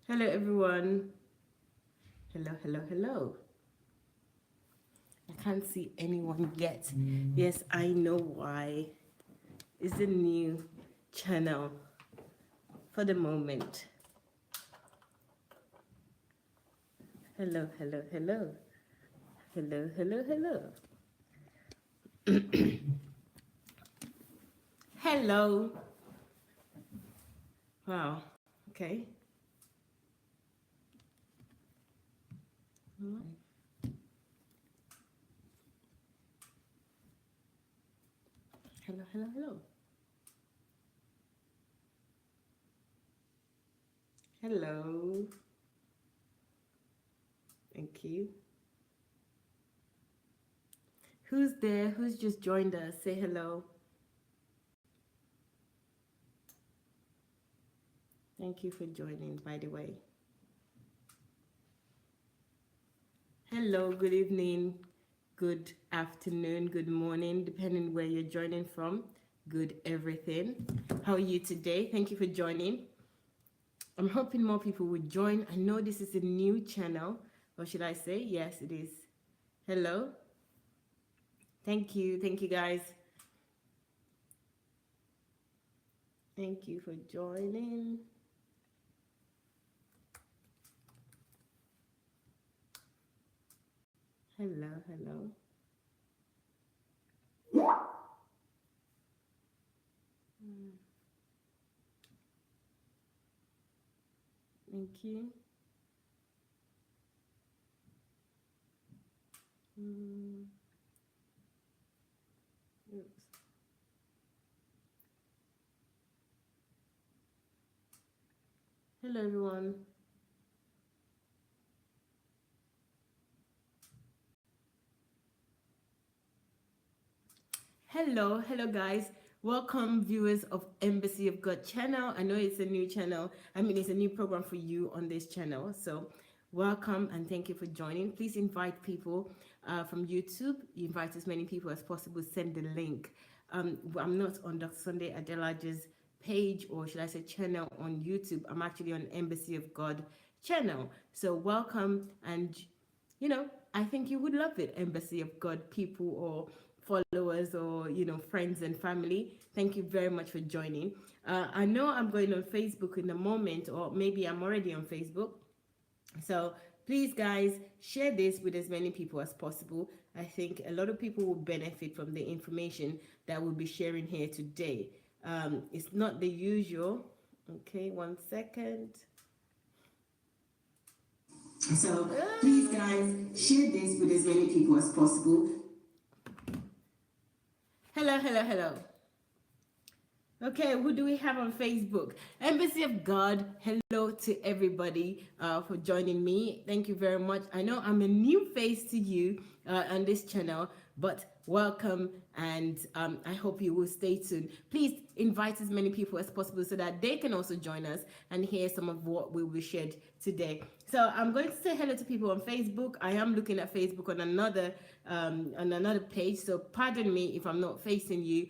Hello, everyone. Hello, hello, hello. I can't see anyone yet. Yes, I know why. It's a new channel for the moment. Hello, hello, hello. Hello, hello, hello. Hello. Wow. Okay. Hello, hello, hello. Hello. Thank you. Who's there? Who's just joined us? Say hello. Thank you for joining, by the way. Hello, good evening, good afternoon, good morning, depending where you're joining from. Good everything. How are you today? Thank you for joining. I'm hoping more people would join. I know this is a new channel, or should I say? Yes, it is. Hello. Thank you. Thank you, guys. Thank you for joining. Hello, hello. Thank you. Oops. Hello, everyone. Hello, hello guys. Welcome viewers of Embassy of God channel. I know it's a new channel. I mean, it's a new program for you on this channel. So welcome and thank you for joining. Please invite people from YouTube. You invite as many people as possible. Send the link. I'm not on Dr. Sunday Adelaja's page, or should I say channel, on YouTube. I'm actually on Embassy of God channel. So welcome, and I think you would love it, Embassy of God people or followers or friends and family. Thank you very much for joining. I know I'm going on Facebook in a moment, or maybe I'm already on Facebook. So please, guys, share this with as many people as possible. I think a lot of people will benefit from the information that we'll be sharing here today. It's not the usual. Okay, 1 second. So please, guys, share this with as many people as possible. Hello, hello, hello. Okay, who do we have on Facebook? Embassy of God. Hello to everybody for joining me. Thank you very much. I know I'm a new face to you on this channel, but welcome, and I hope you will stay tuned. Please invite as many people as possible so that they can also join us and hear some of what will be shared today. So I'm going to say hello to people on Facebook. I am looking at Facebook on another page, so pardon me if I'm not facing you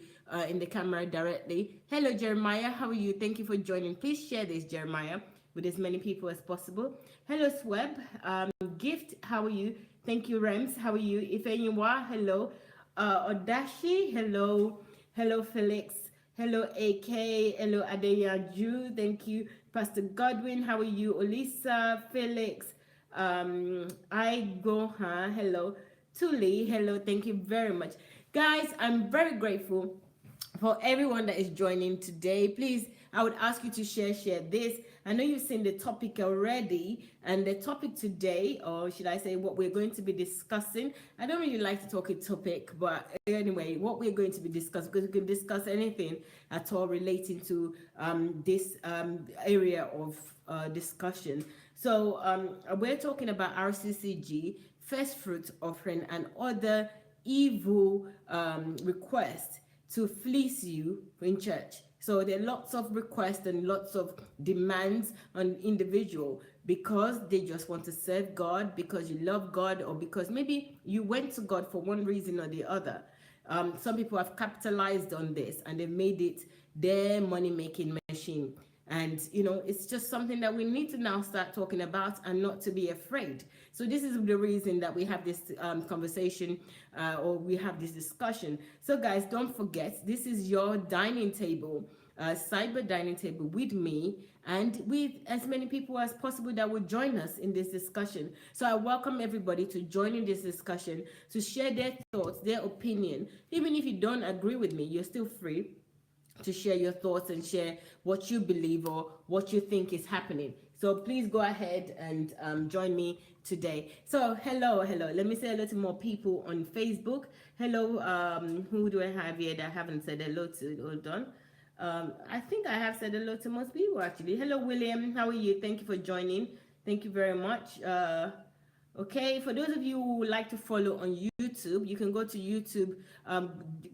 in the camera directly. Hello, Jeremiah. How are you? Thank you for joining. Please share this, Jeremiah, with as many people as possible. Hello, Sweb. Gift, how are you? Thank you, Rems. How are you? Ifeanyiwa, hello. Odashi, hello. Hello, Felix. Hello, AK. Hello, Adeyaju. Thank you. Pastor Godwin, how are you? Olisa, Felix. Igoha, hello. Tuli, hello. Thank you very much. Guys, I'm very grateful for everyone that is joining today. Please, I would ask you to share this. I know you've seen the topic already, and the topic today, or should I say what we're going to be discussing, I don't really like to talk a topic, but anyway, what we're going to be discussing, because we can discuss anything at all relating to this area of discussion. So we're talking about RCCG, first fruit offering, and other evil requests to fleece you in church. So there are lots of requests and lots of demands on individual because they just want to serve God, because you love God, or because maybe you went to God for one reason or the other. Some people have capitalized on this and they've made it their money-making machine. And it's just something that we need to now start talking about and not to be afraid. So this is the reason that we have this conversation, or we have this discussion. So guys, don't forget, this is your dining table, cyber dining table, with me and with as many people as possible that will join us in this discussion. So I welcome everybody to join in this discussion, to share their thoughts, their opinion. Even if you don't agree with me, you're still free to share your thoughts and share what you believe or what you think is happening. So please go ahead and join me today. So hello. Let me say hello to more people on Facebook. Hello, who do I have here that I haven't said hello to? Hold on. I think I have said hello to most people actually. Hello, William. How are you? Thank you for joining. Thank you very much. Okay, for those of you who would like to follow on YouTube, you can go to YouTube,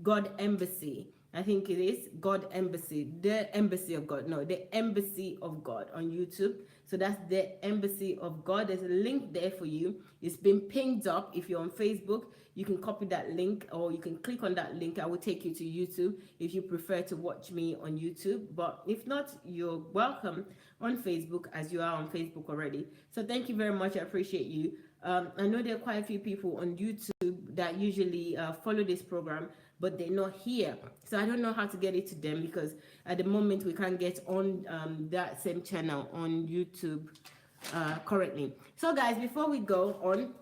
God Embassy. I think it is God Embassy, the Embassy of God. No, the Embassy of God on YouTube. So that's the Embassy of God. There's a link there for you. It's been pinged up. If you're on Facebook, you can copy that link, or you can click on that link. I will take you to YouTube if you prefer to watch me on YouTube. But if not, you're welcome on Facebook, as you are on Facebook already. So thank you very much. I appreciate you. I know there are quite a few people on YouTube that usually follow this program, but they're not here. So I don't know how to get it to them, because at the moment we can't get on that same channel on YouTube currently. So guys, before we go on,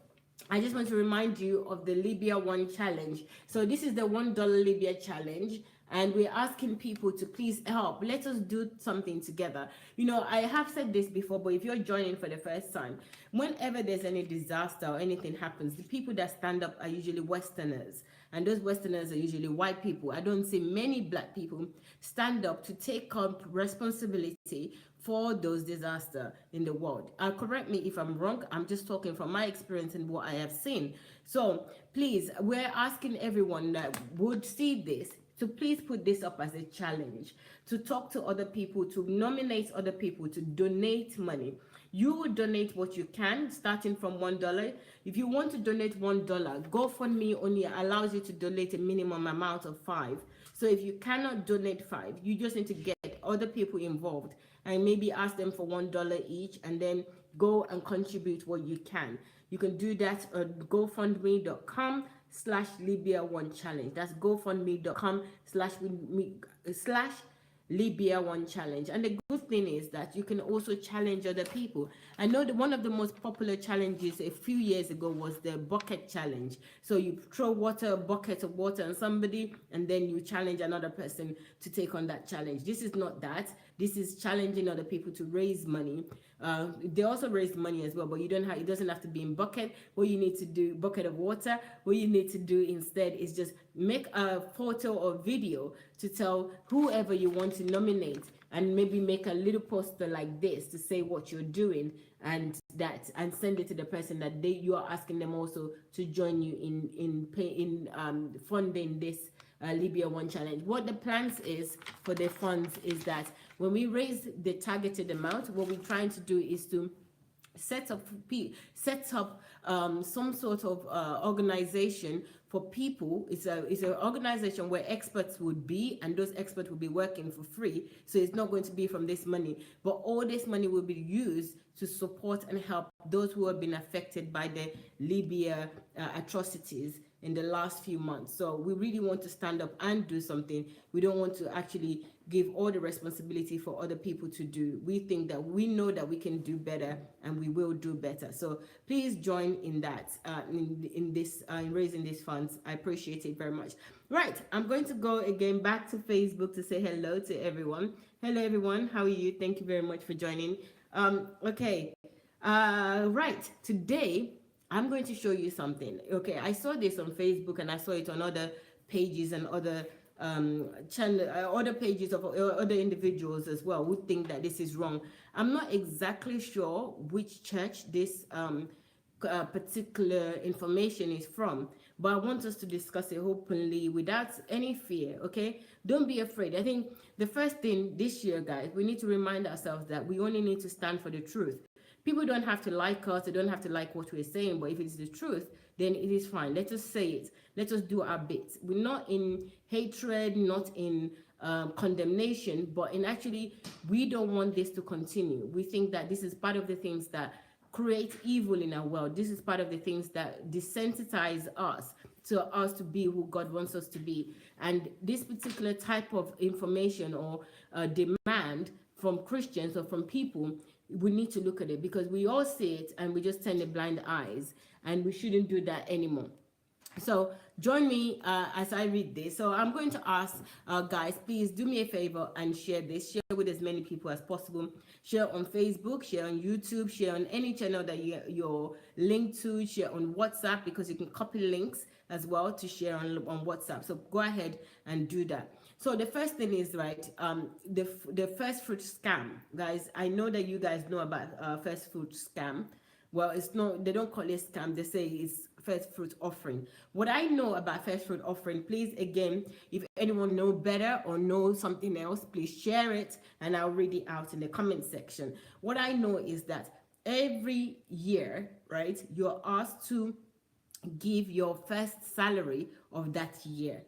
I just want to remind you of the Libya 1 challenge. So this is the $1 Libya challenge, and we're asking people to please help. Let us do something together. I have said this before, but if you're joining for the first time, whenever there's any disaster or anything happens, the people that stand up are usually Westerners, and those Westerners are usually white people. I don't see many black people stand up to take up responsibility for those disasters in the world. Correct me if I'm wrong. I'm just talking from my experience and what I have seen. So please, we're asking everyone that would see this to please put this up as a challenge, to talk to other people, to nominate other people, to donate money. You will donate what you can, starting from $1. If you want to donate $1, GoFundMe only allows you to donate a minimum amount of $5. So if you cannot donate $5, you just need to get other people involved and maybe ask them for $1 each, and then go and contribute what you can. You can do that at GoFundMe.com/Libya1Challenge. That's GoFundMe.com/Libya1Challenge. And the good thing is that you can also challenge other people. I know that one of the most popular challenges a few years ago was the bucket challenge. So you throw a bucket of water on somebody, and then you challenge another person to take on that challenge. This is not that. This is challenging other people to raise money. They also raise money as well, but it doesn't have to be in bucket. What you need to do, bucket of water, what you need to do instead is just make a photo or video to tell whoever you want to nominate, and maybe make a little poster like this to say what you're doing, and send it to the person that you are asking them also to join you in funding this Libya 1 challenge. What the plans is for the funds is that when we raise the targeted amount, what we're trying to do is to set up some sort of organization for people. It's an organization where experts would be, and those experts will be working for free. So it's not going to be from this money, but all this money will be used to support and help those who have been affected by the Libya atrocities in the last few months. So we really want to stand up and do something. We don't want to actually give all the responsibility for other people to do. We think that we know that we can do better, and we will do better. So please join in that, in raising these funds. I appreciate it very much. Right, I'm going to go again back to Facebook to say hello to everyone. Hello everyone, how are you? Thank you very much for joining. Okay, right, today I'm going to show you something. Okay, I saw this on Facebook, and I saw it on other pages and other other pages of other individuals as well who think that this is wrong. I'm not exactly sure which church this particular information is from, but I want us to discuss it openly without any fear. Okay, don't be afraid. I think the first thing this year, guys, we need to remind ourselves that we only need to stand for the truth. People don't have to like us, they don't have to like what we're saying, but if it's the truth, then it is fine. Let us say it. Let us do our bit. We're not in hatred, not in condemnation, but in actually, we don't want this to continue. We think that this is part of the things that create evil in our world. This is part of the things that desensitize us to be who God wants us to be. And this particular type of information or demand from Christians or from people, we need to look at it, because we all see it and we just turn the blind eyes, and we shouldn't do that anymore. So join me as I read this. So I'm going to ask guys, please do me a favor and share this. Share with as many people as possible. Share on Facebook, share on YouTube, share on any channel that you're linked to, share on WhatsApp, because you can copy links as well to share on WhatsApp. So go ahead and do that. So the first thing is, right, the first fruit scam. Guys, I know that you guys know about first fruit scam. Well, it's not, they don't call it scam, they say it's first fruit offering. What I know about first fruit offering, please, again, if anyone know better or know something else, please share it and I'll read it out in the comment section. What I know is that every year, right, you're asked to give your first salary of that year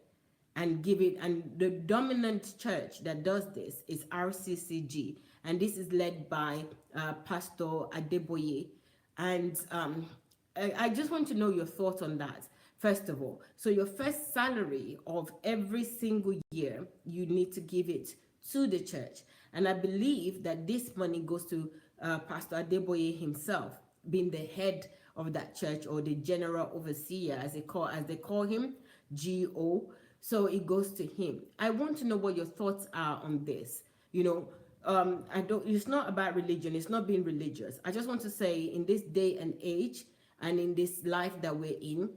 and give it, and the dominant church that does this is Rccg, and this is led by Pastor Adeboye. And I just want to know your thoughts on that, first of all. So your first salary of every single year, you need to give it to the church. And I believe that this money goes to Pastor Adeboye himself, being the head of that church, or the general overseer, as they call him, GO. So it goes to him. I want to know what your thoughts are on this. You know, it's not about religion. It's not being religious. I just want to say, in this day and age, and in this life that we're in,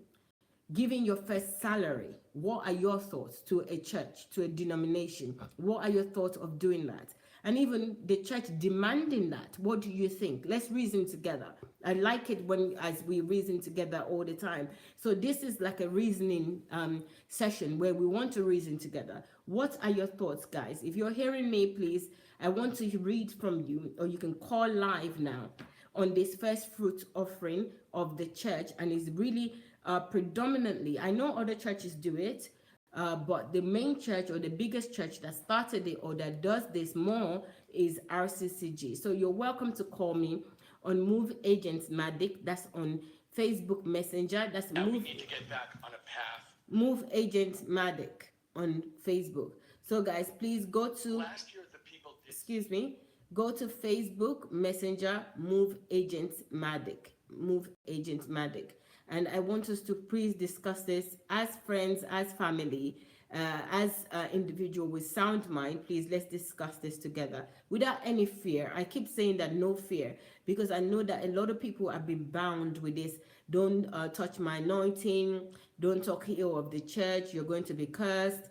giving your first salary, what are your thoughts to a church, to a denomination? What are your thoughts of doing that? And even the church demanding that, what do you think? Let's reason together. I like it as we reason together all the time. So this is like a reasoning session where we want to reason together. What are your thoughts, guys? If you're hearing me, please, I want to read from you, or you can call live now on this first fruit offering of the church. And it's really predominantly, I know other churches do it, but the main church, or the biggest church that started it or that does this more, is Rccg. So you're welcome to call me on Move Agents Matic. That's on Facebook Messenger. That's now we need to get back on a path. Move Agents Matic on Facebook. So guys, please go to, last year the people did, excuse me, go to Facebook Messenger, Move Agents Matic. Move Agents Matic. And I want us to please discuss this as friends, as family, as individual with sound mind. Please, let's discuss this together without any fear. I keep saying that, no fear, because I know that a lot of people have been bound with this. Don't touch my anointing. Don't talk ill of the church. You're going to be cursed.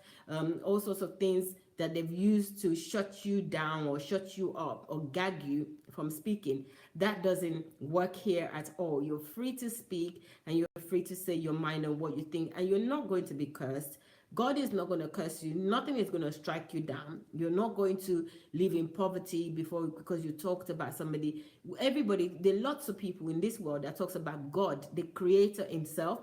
All sorts of things that they've used to shut you down or shut you up or gag you from speaking. That doesn't work here at all. You're free to speak, and you're free to say your mind on what you think, and you're not going to be cursed. God is not going to curse you. Nothing is going to strike you down. You're not going to live in poverty because you talked about somebody. Everybody, there are lots of people in this world that talks about God, the creator himself,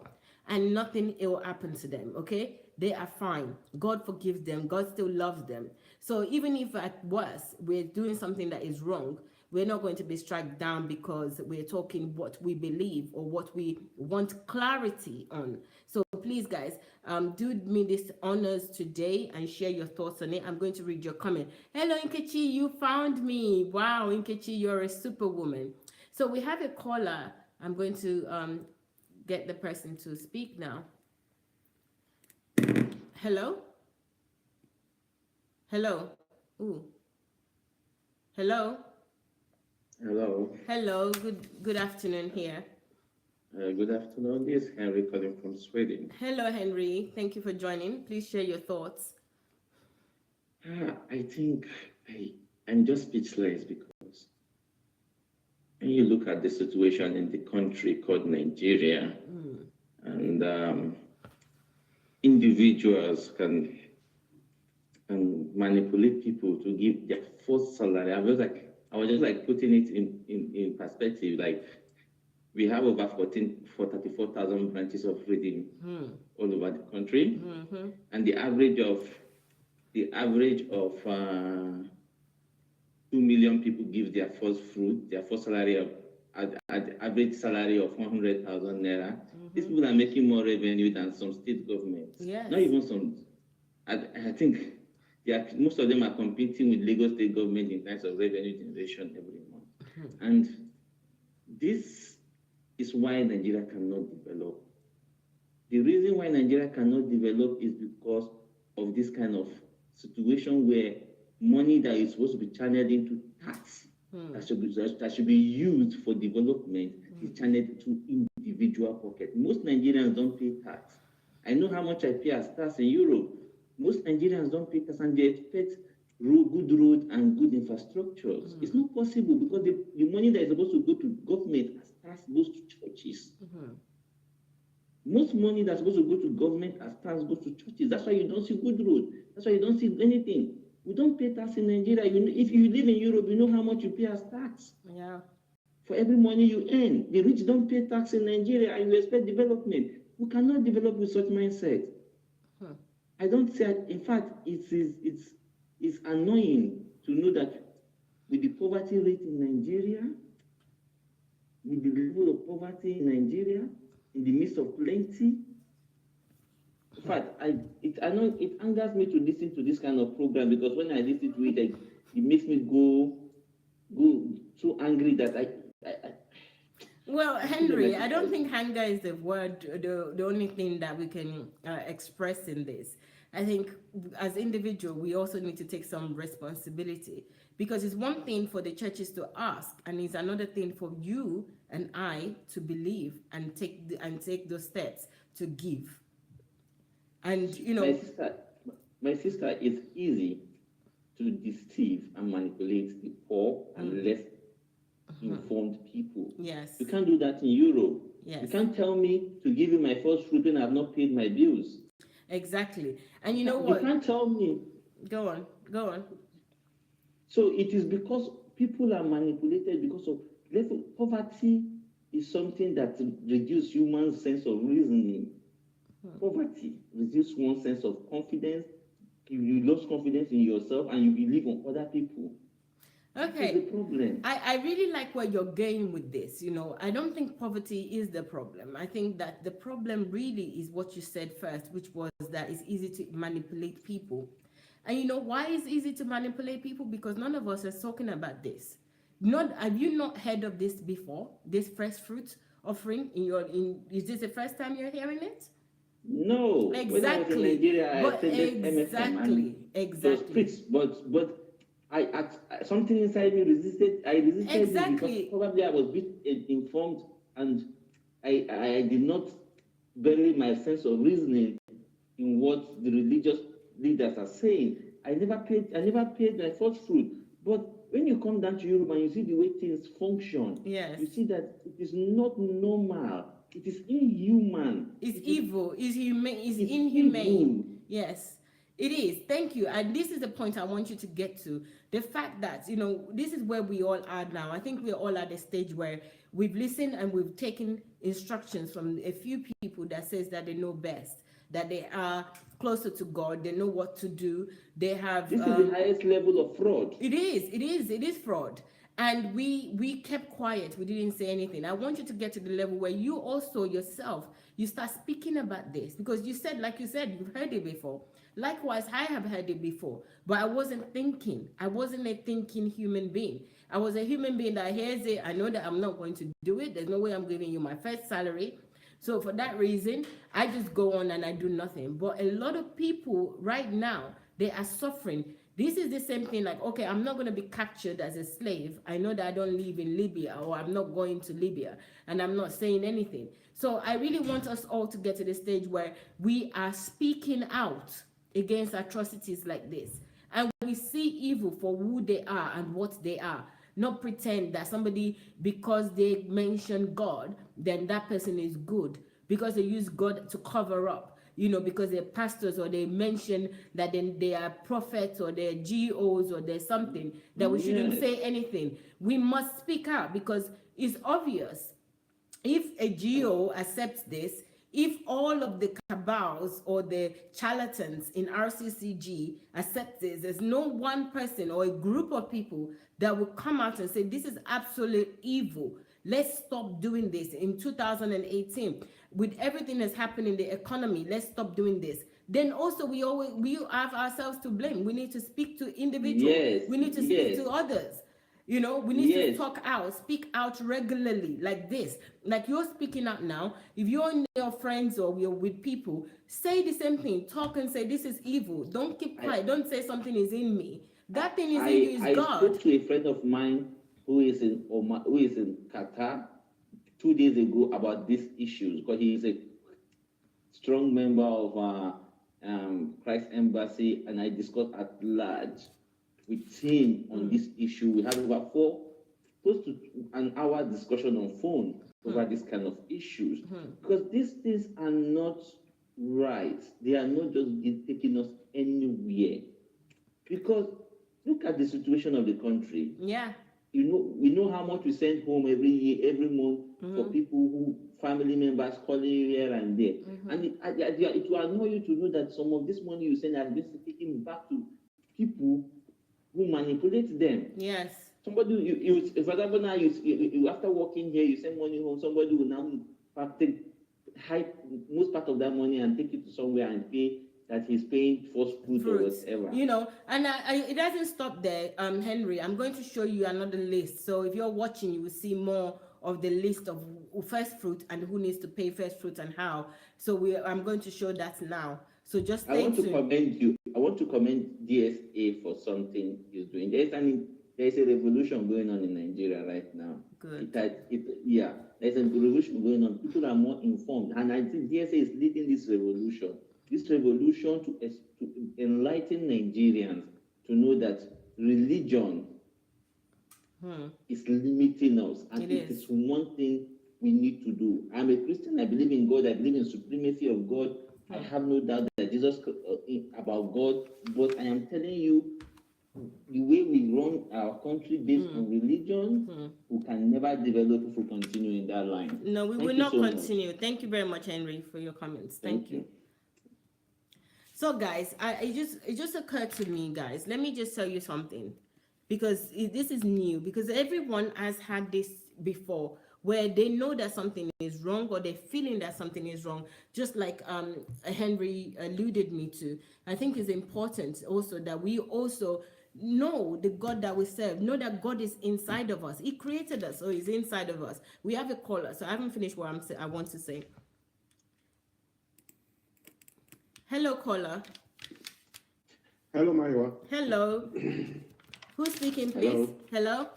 and nothing ill happened to them, okay? They are fine. God forgives them. God still loves them. So even if at worst we're doing something that is wrong, we're not going to be struck down because we're talking what we believe or what we want clarity on. So please, guys, do me this honors today and share your thoughts on it. I'm going to read your comment. Hello, Nkechi, you found me. Wow, Nkechi, you're a superwoman. So we have a caller. I'm going to get the person to speak now. Hello? Hello? Ooh. Hello? Hello. Hello. Good afternoon here. Good afternoon. This is Henry calling from Sweden. Hello, Henry. Thank you for joining. Please share your thoughts. I think I'm just speechless, because when you look at the situation in the country called Nigeria, and individuals can manipulate people to give their first salary. I was just like putting it in perspective. Like, we have over 34,000 branches of reading all over the country, and the average of the average of 2 million people give their first fruit, their first salary of at the average salary of 100,000 naira. These people are making more revenue than some state governments. Yes. Not even some. I think most of them are competing with Lagos state government in terms of revenue generation every month. And this is why Nigeria cannot develop. The reason why Nigeria cannot develop is because of this kind of situation where money that is supposed to be channeled into tax that should be used for development is channeled to individual pocket. Most Nigerians don't pay tax. I know how much I pay as tax in Europe. Most Nigerians don't pay tax and they expect good road and good infrastructures. It's not possible because the money that is supposed to go to government as tax goes to churches. Most money that's supposed to go to government as tax goes to churches. That's why you don't see good road. That's why you don't see anything. We don't pay tax in Nigeria. If you live in Europe, you know how much you pay as tax. Yeah. For every money you earn. The rich don't pay tax in Nigeria and you expect development. We cannot develop with such mindset. I don't say, in fact, it's annoying to know that with the poverty rate in Nigeria, with the level of poverty in Nigeria, in the midst of plenty. In fact, it angers me to listen to this kind of program because when I listen to it, it makes me go so angry that I Well, Henry, I don't think anger is the word, the only thing that we can express in this. I think as individual, we also need to take some responsibility because it's one thing for the churches to ask, and it's another thing for you and I to believe and take those steps to give. And you know, my sister, it's easy to deceive and manipulate the poor and less informed people. Yes. You can't do that in Europe. Yes. You can't tell me to give you my first fruit when I've not paid my bills. Exactly. And you know what? You can't tell me. Go on. So it is because people are manipulated because of level poverty is something that reduces human sense of reasoning. Poverty reduces one's sense of confidence. You lose confidence in yourself and you believe on other people. Okay. That's the problem. I really like where you're going with this. You know, I don't think poverty is the problem. I think that the problem really is what you said first, which was that it's easy to manipulate people. And you know why it's easy to manipulate people? Because none of us is talking about this. Have you not heard of this before? This fresh fruit offering is this the first time you're hearing it? No. Exactly. When I was in Nigeria, I attended exactly. But something inside me resisted. I resisted exactly. Because probably I was a bit informed and I did not bury my sense of reasoning in what the religious leaders are saying. I never paid my first fruit. But when you come down to Europe and you see the way things function, yes, you see that it is not normal. It is inhuman. It's evil. It's inhumane. Evil. Yes, it is. Thank you. And this is the point I want you to get to. The fact that, you know, this is where we all are now. I think we're all at a stage where we've listened and we've taken instructions from a few people that says that they know best, that they are closer to God, they know what to do. They have... This is the highest level of fraud. It is fraud. And we kept quiet. We didn't say anything. I want you to get to the level where you also yourself, you start speaking about this. Because you said, like you said, you've heard it before. Likewise, I have heard it before. But I wasn't thinking. I wasn't a thinking human being. I was a human being that hears it. I know that I'm not going to do it. There's no way I'm giving you my first salary. So for that reason, I just go on and I do nothing. But a lot of people right now, they are suffering. This is the same thing like, okay, I'm not going to be captured as a slave. I know that I don't live in Libya or I'm not going to Libya and I'm not saying anything. So I really want us all to get to the stage where we are speaking out against atrocities like this. And we see evil for who they are and what they are. Not pretend that somebody, because they mention God, then that person is good. Because they use God to cover up. You know, because they're pastors or they mention that then they are prophets or they're GOs or there's something that we shouldn't say anything. We must speak out because it's obvious. If a GO accepts this, if all of the cabals or the charlatans in RCCG accept this, there's no one person or a group of people that will come out and say this is absolute evil. Let's stop doing this in 2018 with everything that's happening in the economy. Let's stop doing this. Then also we have ourselves to blame. We need to speak to individuals. Yes, We need to speak to others. You know, we need to talk out, speak out regularly like this. Like you're speaking out now. If you're in your friends or you're with people, say the same thing. Talk and say, this is evil. Don't keep quiet. Don't say something is in me. That thing is in you is God. I spoke to a friend of mine who is in Qatar 2 days ago about these issues, because he is a strong member of Christ Embassy, and I discussed at large with him on this issue. We had over close to an hour discussion on phone over this kind of issues, because these things are not right. They are not just taking us anywhere. Because look at the situation of the country. Yeah. You know, we know how much we send home every year, every month for people who family members calling here and there, and it will annoy you to know that some of this money you send has been taken back to people who manipulate them. Yes. Somebody, you for example, now you after working here, you send money home. Somebody will now take most part of that money and take it to somewhere and pay that he's paying for food or whatever. You know, and it doesn't stop there, Henry. I'm going to show you another list. So if you're watching, you will see more of the list of first fruit and who needs to pay first fruit and how. So I'm going to show that now. So just I want to commend you. I want to commend DSA for something he's doing. There's a revolution going on in Nigeria right now. Good. There's a revolution going on. People are more informed, and I think DSA is leading this revolution. This revolution to enlighten Nigerians to know that religion is limiting us, and it is one thing we need to do. I'm a Christian. I believe in God. I believe in supremacy of God. I have no doubt that Jesus about God, but I am telling you, the way we run our country based on religion, we can never develop if we continue in that line. No, we will not continue. Thank you very much, Henry, for your comments. Thank you. So, guys, it just occurred to me, guys. Let me just tell you something, because this is new. Because everyone has had this before, where they know that something is wrong, or they're feeling that something is wrong, just like Henry alluded me to. I think it's important also that we also know the God that we serve, know that God is inside of us. He created us, so he's inside of us. We have a caller, so I haven't finished what I want to say. Hello, caller. Hello, Mayowa. Hello. Who's speaking, please? Hello?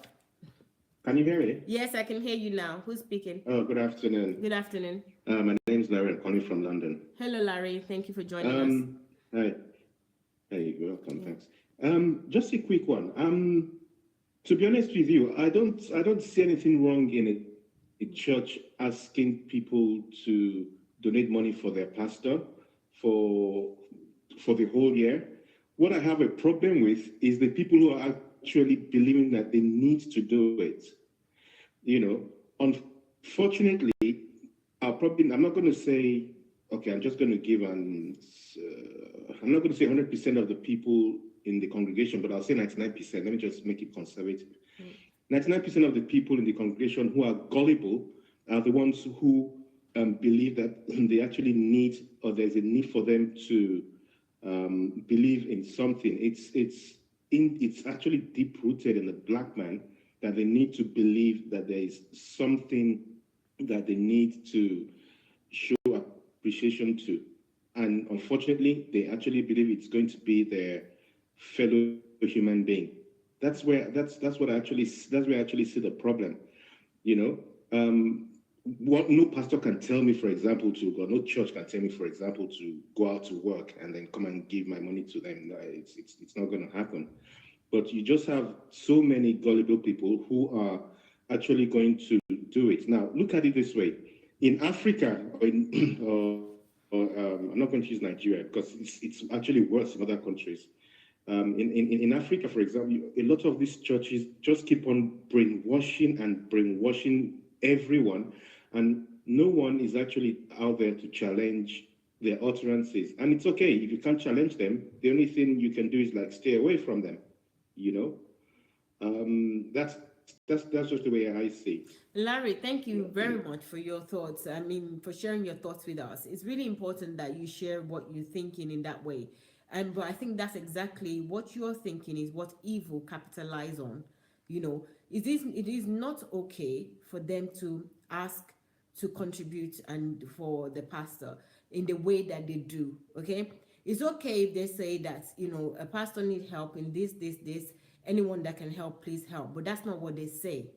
Can you hear me? Yes, I can hear you now. Who's speaking? Oh, good afternoon. Good afternoon. My name is Larry. I'm calling from London. Hello, Larry. Thank you for joining us. Hi. Hey, you're welcome. Thanks. Just a quick one. To be honest with you, I don't see anything wrong in a church asking people to donate money for their pastor for the whole year. What I have a problem with is the people who are actually believing that they need to do it. You know, unfortunately, I'm not going to say, okay, I'm just going to give I'm not going to say 100% of the people in the congregation, but I'll say 99%. Let me just make it conservative. 99% of the people in the congregation who are gullible are the ones who believe that they actually need, or there's a need for them to believe in something. It's actually deep-rooted in the black man that they need to believe that there is something that they need to show appreciation to. And unfortunately, they actually believe it's going to be their fellow human being. That's where I actually see the problem. You know, what no pastor can tell me, for example, or no church can tell me, for example, to go out to work and then come and give my money to them. No, it's not going to happen. But you just have so many gullible people who are actually going to do it. Now, look at it this way: in Africa, I'm not going to use Nigeria because it's actually worse in other countries. In Africa, for example, a lot of these churches just keep on brainwashing everyone. And no one is actually out there to challenge their utterances. And it's okay if you can't challenge them. The only thing you can do is like stay away from them. You know, that's just the way I see it. Larry, thank you very much for your thoughts. I mean, for sharing your thoughts with us. It's really important that you share what you're thinking in that way. And but I think that's exactly what you're thinking is what evil capitalize on. You know, it is not okay for them to ask to contribute and for the pastor in the way that they do. Okay. It's okay if they say that, a pastor need help in this, anyone that can help, please help. But that's not what they say.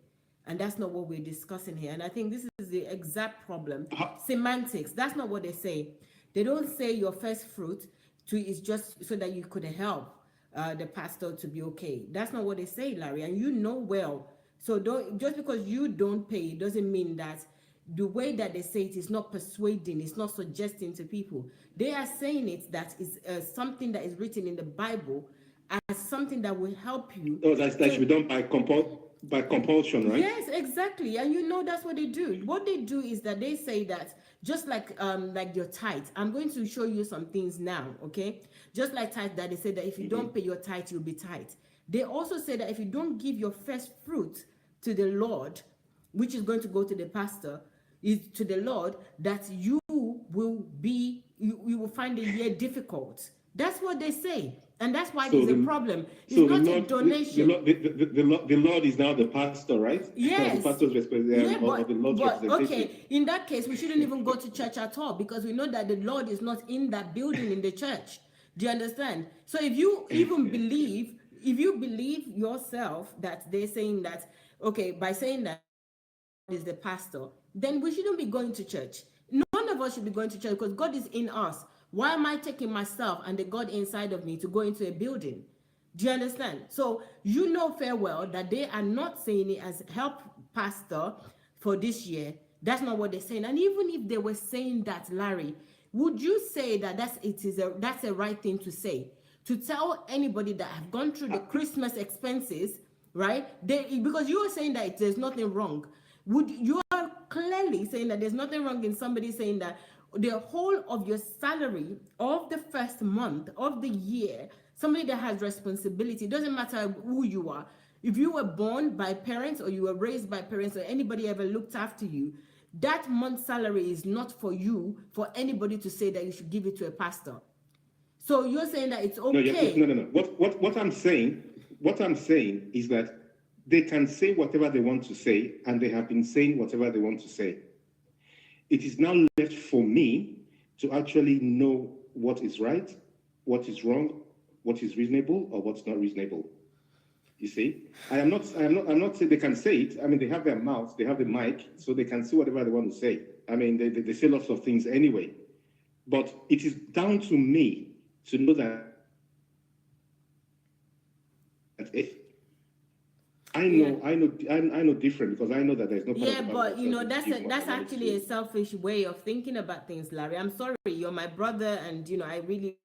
And that's not what we're discussing here. And I think this is the exact problem. Semantics, that's not what they say. They don't say your first fruit is just so that you could help the pastor to be okay. That's not what they say, Larry, and you know well. So don't, just because you don't pay doesn't mean that the way that they say it is not persuading, it's not suggesting to people. They are saying it that is something that is written in the Bible as something that will help you. Oh, that should be done by compulsion, right? Yes, exactly. And that's what they do. What they do is that they say that just like your tithe. I'm going to show you some things now, okay? Just like tithe, that they say that if you don't pay your tithe, you'll be tithe. They also say that if you don't give your first fruit to the Lord, which is going to go to the pastor, is to the Lord, that you will find the year difficult. That's what they say. And that's why there's a problem. It's not a donation. The Lord is now the pastor, right? Yes. The pastor's responsibility, or the Lord's representation. Okay, in that case, we shouldn't even go to church at all, because we know that the Lord is not in that building in the church. Do you understand? So if you even believe, yourself that they're saying that, okay, by saying that is the pastor, then we shouldn't be going to church. None of us should be going to church, because God is in us. Why am I taking myself and the God inside of me to go into a building? Do you understand? So you know fair well that they are not saying it as help pastor for this year. That's not what they're saying. And even if they were saying that, Larry, would you say that that's a right thing to say? To tell anybody that have gone through the Christmas expenses, right? Because you are saying that there's nothing wrong. You are clearly saying that there's nothing wrong in somebody saying that the whole of your salary of the first month of the year, somebody that has responsibility, doesn't matter who you are. If you were born by parents or you were raised by parents or anybody ever looked after you, that month's salary is not for you, for anybody to say that you should give it to a pastor. So you're saying that it's okay. No. What I'm saying is that they can say whatever they want to say, and they have been saying whatever they want to say. It is now left for me to actually know what is right, what is wrong, what is reasonable, or what's not reasonable. You see, I'm not saying they can say it. I mean, they have their mouths, they have the mic, so they can say whatever they want to say. I mean, they say lots of things anyway. But it is down to me to know that if I know different, because I know that there's no. Yeah, but that's actually a selfish way of thinking about things, Larry. I'm sorry, you're my brother, and I really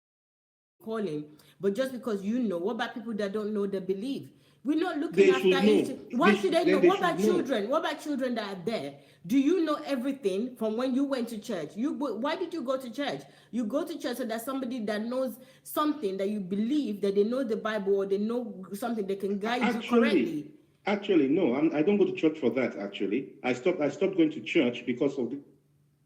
call him. But just because what about people that don't know the belief? We're not looking after it. Why should they know? What about children? What about children that are there? Do you know everything from when you went to church? Why did you go to church? You go to church so that somebody that knows something, that you believe, that they know the Bible, or they know something, they can guide you correctly. Actually, no, I don't go to church for that. Actually, I stopped going to church because of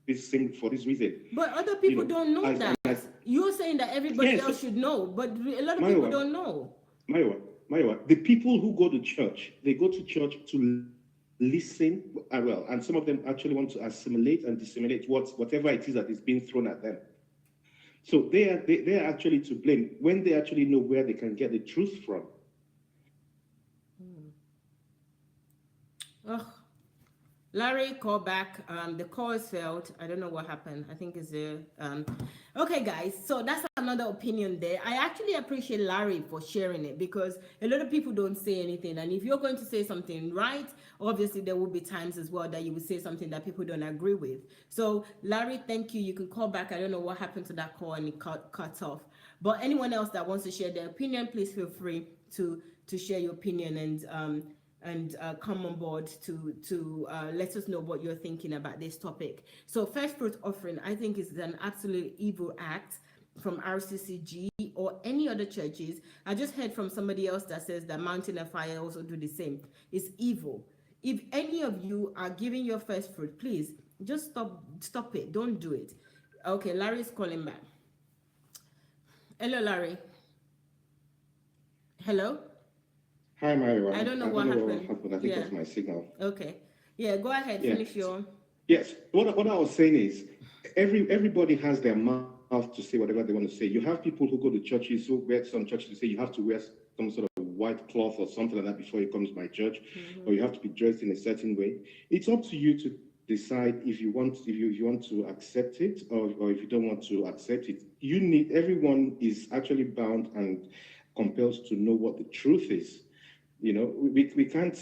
this thing, for this reason. But other people don't know that. You're saying that everybody else should know, but a lot of people don't know. Mayowa, the people who go to church, they go to church to listen, and some of them actually want to assimilate and disseminate whatever it is that is being thrown at them. So they are actually to blame when they actually know where they can get the truth from. Oh, Larry, call back. The call is failed. I don't know what happened. I think it's okay, guys. So that's another opinion there. I actually appreciate Larry for sharing it, because a lot of people don't say anything. And if you're going to say something right, obviously there will be times as well that you will say something that people don't agree with. So Larry, thank you. You can call back. I don't know what happened to that call and it cut off. But anyone else that wants to share their opinion, please feel free to share your opinion. And and come on board to let us know what you're thinking about this topic. So first fruit offering, I think, is an absolute evil act from RCCG or any other churches. I just heard from somebody else that says that Mountain of Fire also do the same. It's evil. If any of you are giving your first fruit, please just stop it. Don't do it. Okay, Larry's calling back. Hello, Larry. Hello. Hi, Mayowa. I don't know what happened. I think it's my signal. Okay. Yeah, go ahead. Yeah. Finish your. Yes. What I was saying is, everybody has their mouth to say whatever they want to say. You have people who go to churches, who wear some churches to say you have to wear some sort of white cloth or something like that before you come to my church, or you have to be dressed in a certain way. It's up to you to decide if you want to accept it or if you don't want to accept it. Everyone is actually bound and compelled to know what the truth is. You know, we can't.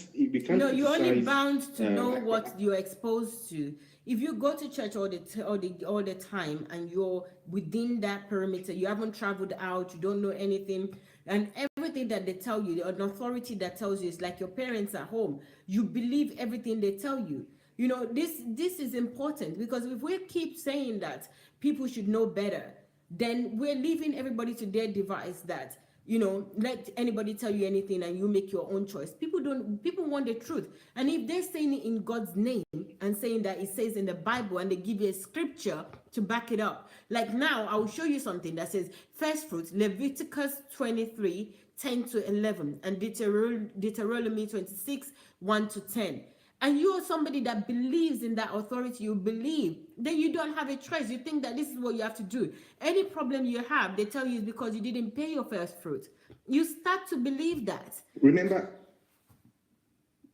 No, you're only decide, bound to know what you're exposed to. If you go to church all the time and you're within that perimeter, you haven't traveled out, you don't know anything, and everything that they tell you, an authority that tells you, is like your parents at home. You believe everything they tell you. You know, this is important, because if we keep saying that people should know better, then we're leaving everybody to their device that, you know, let anybody tell you anything and you make your own choice. People want the truth. And if they're saying it in God's name and saying that it says in the Bible and they give you a scripture to back it up. Like now, I will show you something that says first fruits, Leviticus 23, 10 to 11, and Deuteronomy 26, 1 to 10. And you are somebody that believes in that authority, you believe, then you don't have a choice. You think that this is what you have to do. Any problem you have, they tell you is because you didn't pay your first fruit. You start to believe that. Remember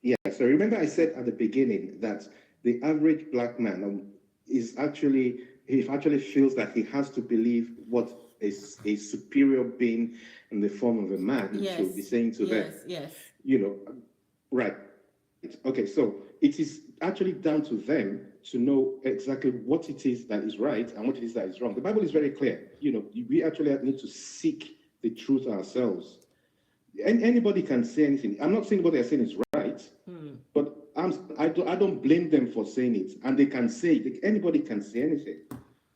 I said at the beginning that the average black man he actually feels that he has to believe what a superior being in the form of a man should be saying to them. Yes. You know, right. Okay, so it is actually down to them to know exactly what it is that is right and what it is that is wrong. The Bible is very clear. You know, we actually need to seek the truth ourselves. And anybody can say anything. I'm not saying what they're saying is right, but I don't blame them for saying it. And they can say it. Anybody can say anything.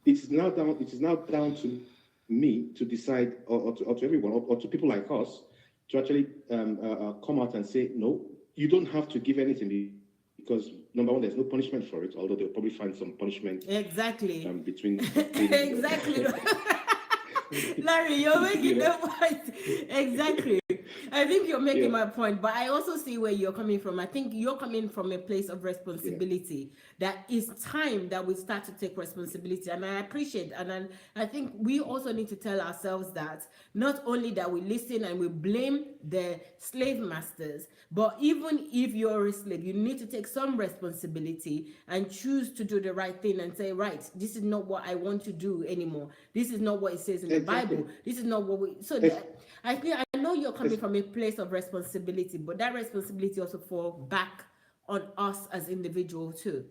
It is now down to me to decide, or to everyone, or to people like us, to actually come out and say, no, you don't have to give anything, because number one, there's no punishment for it, although they'll probably find some punishment. Exactly. Between exactly. Larry, you're making the point. Exactly. I think you're making my point, but I also see where you're coming from. I think you're coming from a place of responsibility. That it's time that we start to take responsibility, and I appreciate, and I think we also need to tell ourselves that not only that we listen and we blame the slave masters, but even if you're a slave, you need to take some responsibility and choose to do the right thing and say, right, this is not what I want to do anymore. This is not what it says in the Bible. This is not what we. So I know you're coming from a place of responsibility, but that responsibility also falls back on us as individuals too.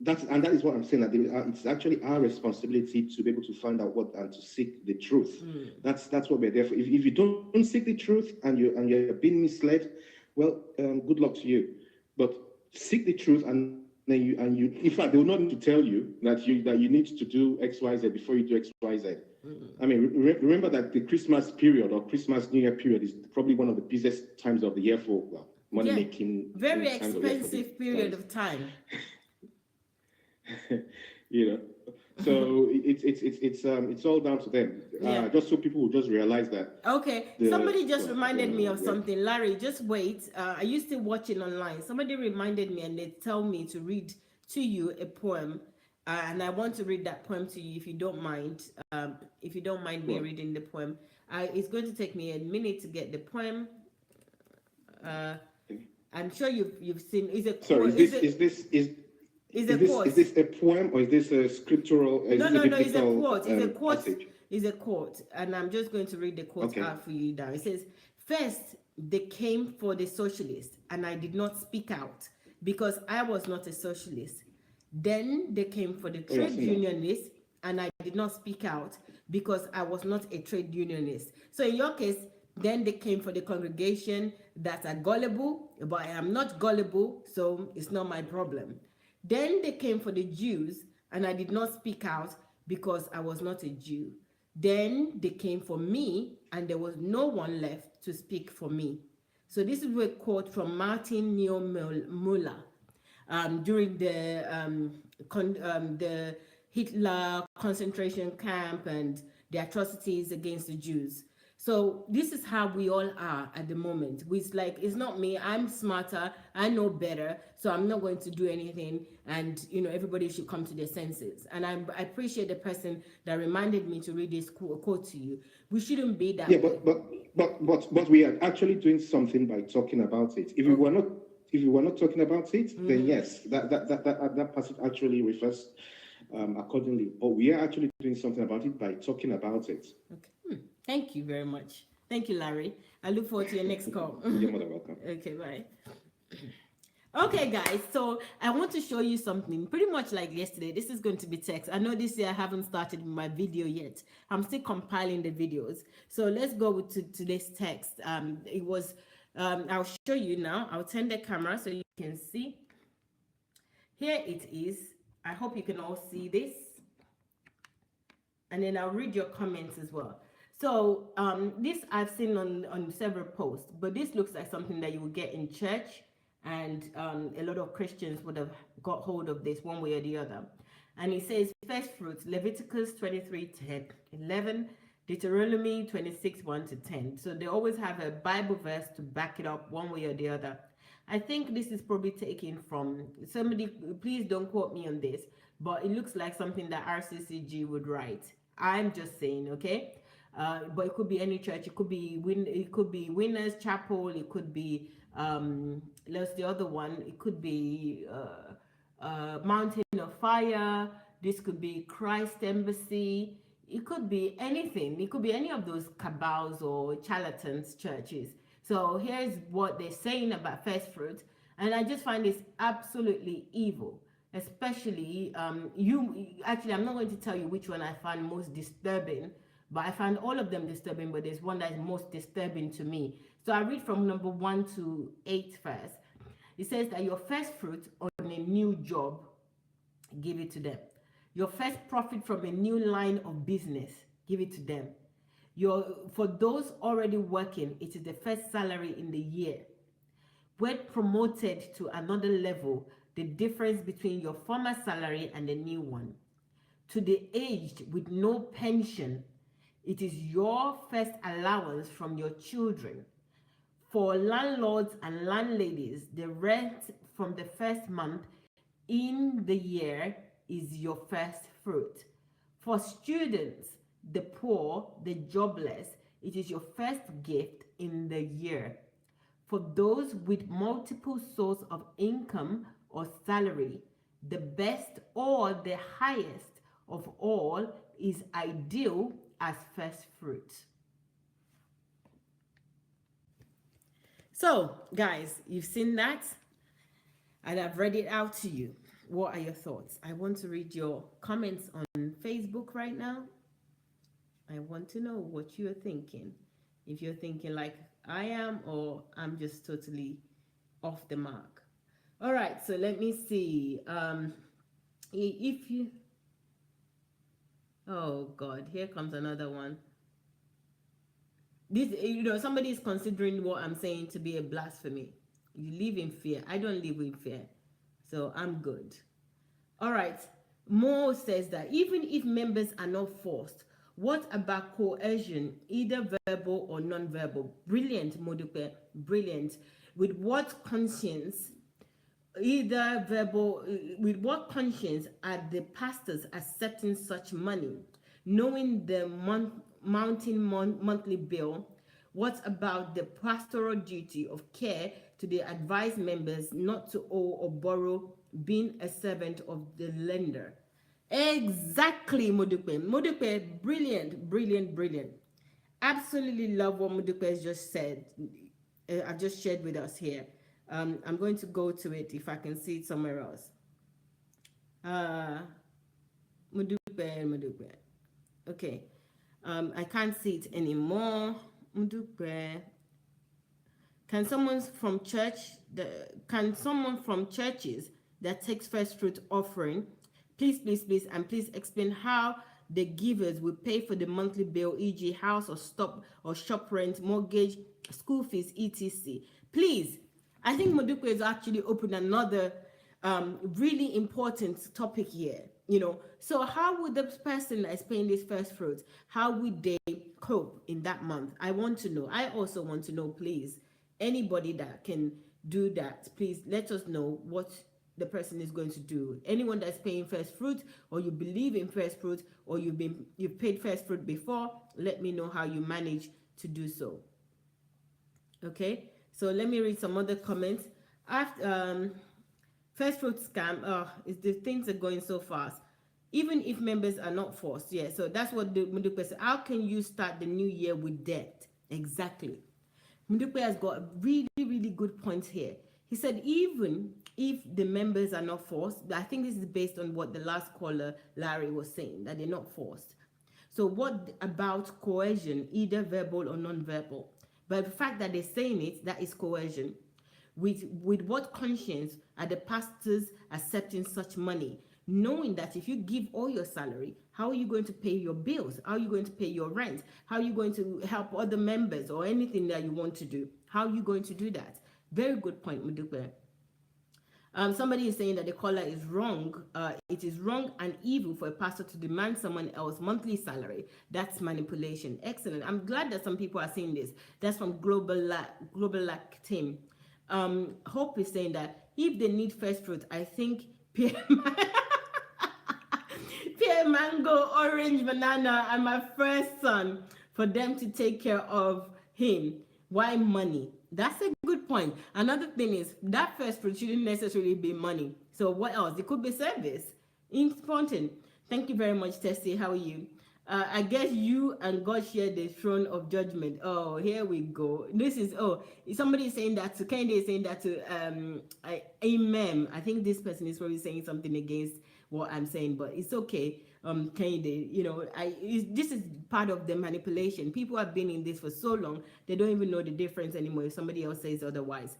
That is what I'm saying, that it's actually our responsibility to be able to find out what and to seek the truth. That's what we're there for. If you don't seek the truth and you're being misled, well, good luck to you. But seek the truth, and then you in fact, they will not need to tell you that you need to do X, Y, Z before you do X, Y, Z. I mean, remember that the Christmas period or Christmas New Year period is probably one of the busiest times of the year for money making. Very expensive period of time. You know, so it's all down to them. Just so people will just realize that. Okay, somebody just reminded me of something. Larry, just wait. I used to watching online. Somebody reminded me, and they tell me to read to you a poem, and I want to read that poem to you if you don't mind. If you don't mind me reading the poem, it's going to take me a minute to get the poem. I'm sure you've seen. Is a sorry. Is this a poem or is this a scriptural? No, it's a quote. It's a quote. Passage? It's a quote, and I'm just going to read the quote out for you now. It says, "First, they came for the socialists, and I did not speak out because I was not a socialist. Then they came for the trade unionists, and I did not speak out because I was not a trade unionist." So in your case, Then they came for the congregation that are gullible, but I am not gullible, so it's not my problem. Then they came for the Jews, and I did not speak out because I was not a Jew. Then they came for me, and there was no one left to speak for me. So this is a quote from Martin Niemöller during the Hitler concentration camp and the atrocities against the Jews. So this is how we all are at the moment. It's like, it's not me, I'm smarter, I know better, so I'm not going to do anything, and everybody should come to their senses. And I appreciate the person that reminded me to read this quote to you. We shouldn't be that way. But we are actually doing something by talking about it. If we were not talking about it, then yes, that passage actually refers accordingly. But we are actually doing something about it by talking about it. Okay. Thank you very much. Thank you, Larry. I look forward to your next call. You're more than welcome. Okay, bye. Okay, guys, so I want to show you something pretty much like yesterday. This is going to be text. I know this year I haven't started my video yet. I'm still compiling the videos. So let's go with today's text. It was, I'll show you now. I'll turn the camera so you can see. Here it is. I hope you can all see this. And then I'll read your comments as well. So this I've seen on several posts, but this looks like something that you will get in church, and a lot of Christians would have got hold of this one way or the other. And it says first fruits, Leviticus 23:10-11, Deuteronomy 26:1-10. So they always have a Bible verse to back it up one way or the other. I think this is probably taken from somebody, please don't quote me on this, but it looks like something that Rccg would write. I'm just saying, okay? But it could be any church. It could be Winners Chapel. It could be what's the other one? It could be Mountain of Fire. This could be Christ Embassy. It could be anything. It could be any of those cabals or charlatans churches. So here's what they're saying about first fruit, and I just find this absolutely evil. Especially actually, I'm not going to tell you which one I find most disturbing, but I find all of them disturbing, but there's one that is most disturbing to me. So I read from number 1 to 8 first. It says that your first fruit on a new job, give it to them. Your first profit from a new line of business, give it to them. For those already working, it is the first salary in the year. When promoted to another level, the difference between your former salary and the new one. To the aged with no pension, it is your first allowance from your children. For landlords and landladies, the rent from the first month in the year is your first fruit. For students, the poor, the jobless, it is your first gift in the year. For those with multiple sources of income or salary, the best or the highest of all is ideal as first fruit. So, guys, you've seen that, and I've read it out to you. What are your thoughts? I want to read your comments on Facebook right now. I want to know what you're thinking. If you're thinking like I am, or I'm just totally off the mark. All right, so let me see. If you, oh God, here comes another one. This, somebody is considering what I'm saying to be a blasphemy. You live in fear. I don't live in fear, so I'm good. All right. Mo says that even if members are not forced, what about coercion, either verbal or non-verbal? Brilliant, Modupe, brilliant. With what conscience, either verbal, with what conscience are the pastors accepting such money, knowing the mounting monthly bill? What about the pastoral duty of care to the advised members not to owe or borrow, being a servant of the lender? Exactly, Modupe. Modupe, brilliant, brilliant, brilliant. Absolutely love what Modupe has just said. I've just shared with us here. I'm going to go to it if I can see it somewhere else. Modupe. Okay. I can't see it anymore. Mudukwe. Can someone from churches that takes first fruit offering, please, and please explain how the givers will pay for the monthly bill, e.g., house or shop rent, mortgage, school fees, etc. Please, I think Modukwe has actually opened another really important topic here. So how would the person that is paying this first fruit, how would they cope in that month? I want to know. I also want to know, please. Anybody that can do that, please let us know what the person is going to do. Anyone that's paying first fruit, or you believe in first fruit, or you've paid first fruit before, let me know how you manage to do so. Okay, so let me read some other comments. After first fruit scam, the things are going so fast. Even if members are not forced, yeah. So that's what the Mudupe said. How can you start the new year with debt? Exactly. Mudupe has got a really, really good point here. He said, even if the members are not forced, I think this is based on what the last caller, Larry, was saying, that they're not forced. So what about coercion, either verbal or non-verbal? But the fact that they're saying it, that is coercion. With what conscience are the pastors accepting such money? Knowing that if you give all your salary, how are you going to pay your bills? How are you going to pay your rent? How are you going to help other members or anything that you want to do? How are you going to do that? Very good point, Mudupe. Somebody is saying that the caller is wrong. It is wrong and evil for a pastor to demand someone else's monthly salary. That's manipulation. Excellent. I'm glad that some people are saying this. That's from Global Lack Team. Hope is saying that if they need first fruit, I think pear mango, orange, banana, and my first son for them to take care of him. Why money? That's a good point. Another thing is that first fruit shouldn't necessarily be money. So what else? It could be service. Important. Thank you very much, Tessie. How are you? I guess you and God share the throne of judgment. Oh, here we go. This is somebody is saying that to Kende is saying that to amen. I think this person is probably saying something against what I'm saying, but it's okay. Kende, this is part of the manipulation. People have been in this for so long, they don't even know the difference anymore if somebody else says otherwise.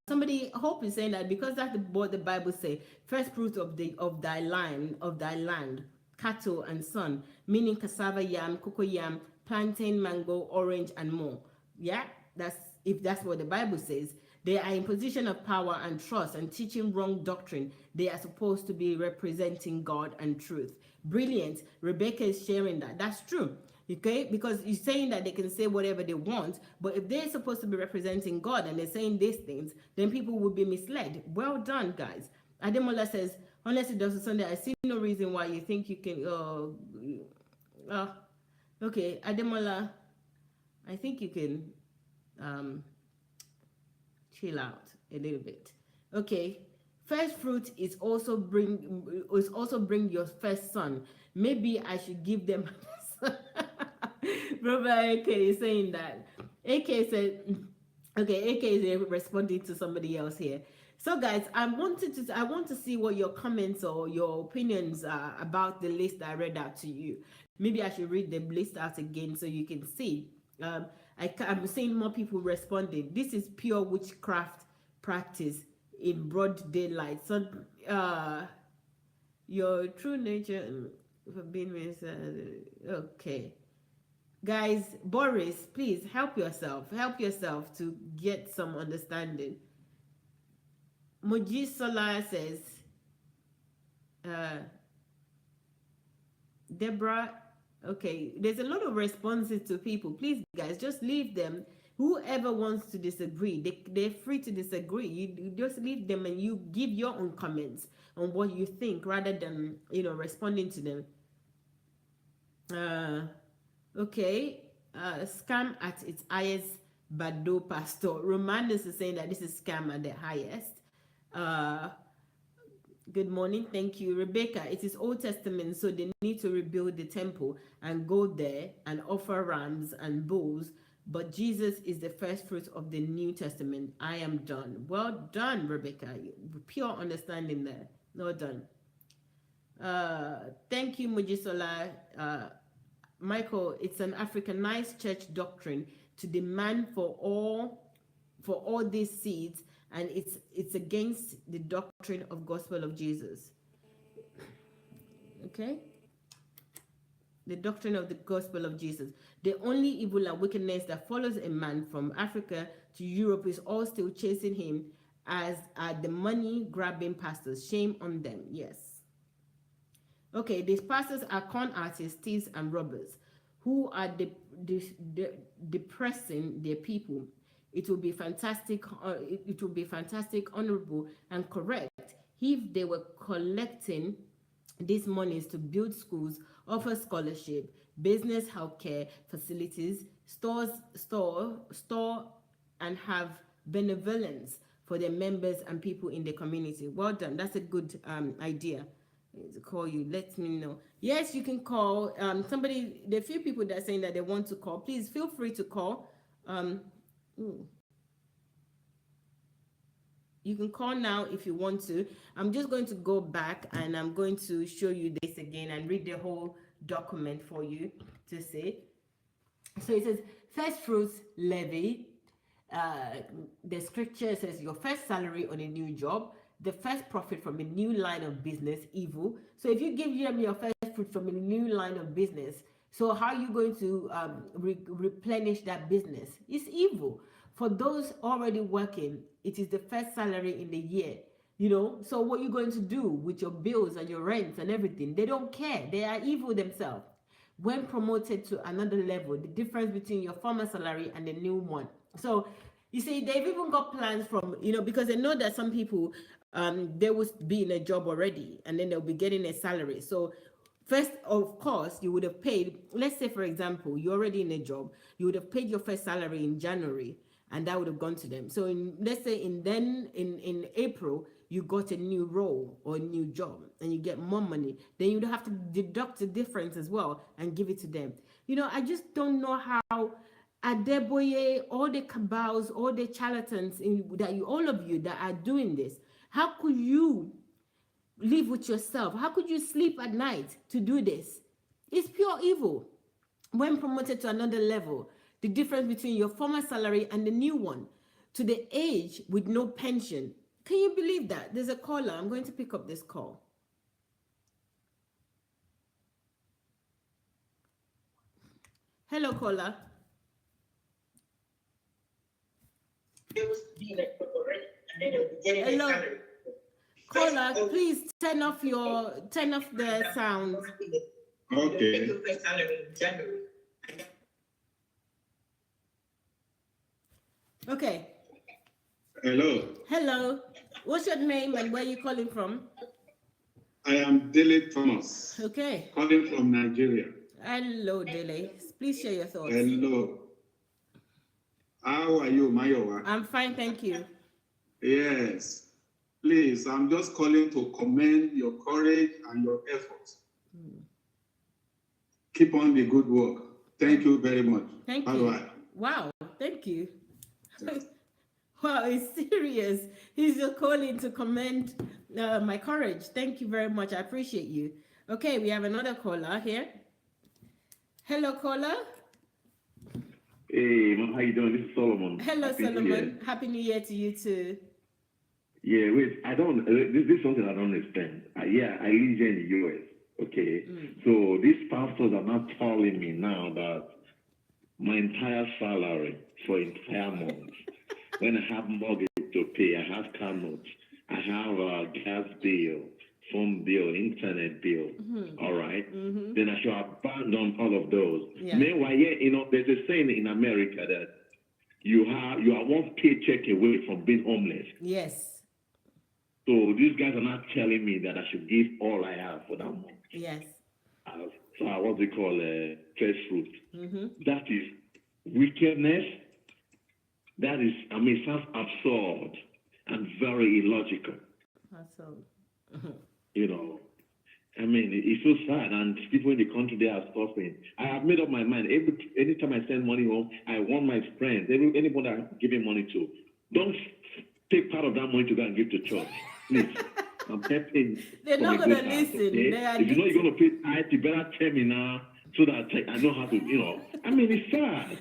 Somebody Hope is saying that because that's what the Bible say, first fruit of thy land, cattle and son, meaning cassava, yam, cocoa yam, plantain, mango, orange, and more. Yeah, that's what the Bible says. They are in position of power and trust and teaching wrong doctrine. They are supposed to be representing God and truth. Brilliant. Rebecca is sharing that. That's true. Okay, because you're saying that they can say whatever they want, but if they're supposed to be representing God and they're saying these things, then people will be misled. Well done, guys. Ademola says, honestly, Dr. Sunday, I see no reason why you think you can. Okay, Ademola, I think you can chill out a little bit. Okay, first fruit is also bring your first son. Maybe I should give them. Brother AK is saying that. AK said, okay, AK is responding to somebody else here. So guys, I want to see what your comments or your opinions are about the list I read out to you. Maybe I should read the list out again so you can see. I'm seeing more people responding. This is pure witchcraft practice in broad daylight. So your true nature for being okay. Guys, Boris, please help yourself to get some understanding. Moji Solar says, Deborah, okay, there's a lot of responses to people. Please, guys, just leave them. Whoever wants to disagree, they're free to disagree. You just leave them and you give your own comments on what you think rather than, responding to them. Okay, scam at its highest, Bado Pastor. Romandus is saying that this is scam at the highest. Good morning, thank you. Rebecca, it is Old Testament, so they need to rebuild the temple and go there and offer rams and bulls. But Jesus is the first fruit of the New Testament. I am done. Well done, Rebecca. Pure understanding there. Well done. Thank you, Mujisola. Michael, it's an Africanized church doctrine to demand for all these seeds, and it's against the doctrine of gospel of Jesus. Okay? The doctrine of the gospel of Jesus. The only evil and wickedness that follows a man from Africa to Europe is all still chasing him, as are the money-grabbing pastors. Shame on them. Yes. Okay, these pastors are con artists, thieves, and robbers who are depressing their people. It will be fantastic. It will be fantastic, honorable, and correct if they were collecting these monies to build schools, offer scholarship, business, healthcare facilities, store, and have benevolence for their members and people in the community. Well done. That's a good idea. To call you, let me know. Yes, you can call. Somebody, there are a few people that are saying that they want to call. Please feel free to call. You can call now if you want to. I'm just going to go back and I'm going to show you this again and read the whole document for you to see. So it says, first fruits levy. The scripture says your first salary on a new job, the first profit from a new line of business, evil. So if you give them your first fruit from a new line of business, so how are you going to replenish that business? It's evil. For those already working, it is the first salary in the year. You know, so what you're going to do with your bills and your rents and everything, they don't care. They are evil themselves. When promoted to another level, the difference between your former salary and the new one. So you see, they've even got plans from, you know, because they know that some people, they will be in a job already and then they'll be getting a salary. So first, of course, you would have paid, let's say, for example, you're already in a job, you would have paid your first salary in January and that would have gone to them. So let's say in April, you got a new role or a new job and you get more money, then you'd have to deduct the difference as well and give it to them. You know, I just don't know how Adeboye, all the cabals, all the charlatans, all of you that are doing this, how could you live with yourself? How could you sleep at night to do this? It's pure evil. When promoted to another level, the difference between your former salary and the new one, to the age with no pension. Can you believe that? There's a caller. I'm going to pick up this call. Hello, caller. Hello, caller. Please turn off the sound. Okay. Okay. Hello. What's your name and where are you calling from? I am Dele Thomas. Okay. Calling from Nigeria. Hello, Dele. Please share your thoughts. Hello. How are you, Mayowa? I'm fine, thank you. Yes. Please, I'm just calling to commend your courage and your efforts. Keep on the good work. Thank you very much. Thank Bye you. bye. Wow, thank you. Wow, it's serious. He's just calling to commend my courage. Thank you very much. I appreciate you. Okay, we have another caller here. Hello, caller. Hey, how you doing? This is Solomon. Hello, Solomon. Happy New Year to you too. Yeah, wait, I don't, this is something I don't understand. I live here in the US, okay? So these pastors are not telling me now that my entire salary for entire month, when I have mortgage to pay, I have car notes, I have a gas bill, phone bill, internet bill, all right? Then I should abandon all of those. Yeah. Meanwhile, yeah, you know, there's a saying in America that you are one paycheck away from being homeless. Yes. So these guys are not telling me that I should give all I have for that month. Yes. So what we call first fruit. That is wickedness. That is, I mean, sounds absurd and very illogical. Awesome. You know, I mean, it's so sad, and people in the country, they are suffering. I have made up my mind. Anytime I send money home, I want my friends, anybody I'm giving money to, don't take part of that money to go and give to church. Please. I'm helping. They're not going to listen. Okay? They are if you know you're going to pay tithe, you better tell me now. so that I know how to, I mean, it's sad.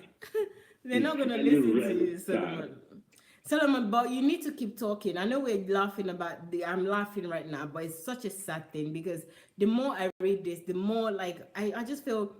They're not going to listen to you, Solomon. Solomon, but you need to keep talking. I know we're laughing about I'm laughing right now, but it's such a sad thing because the more I read this, the more like I just feel,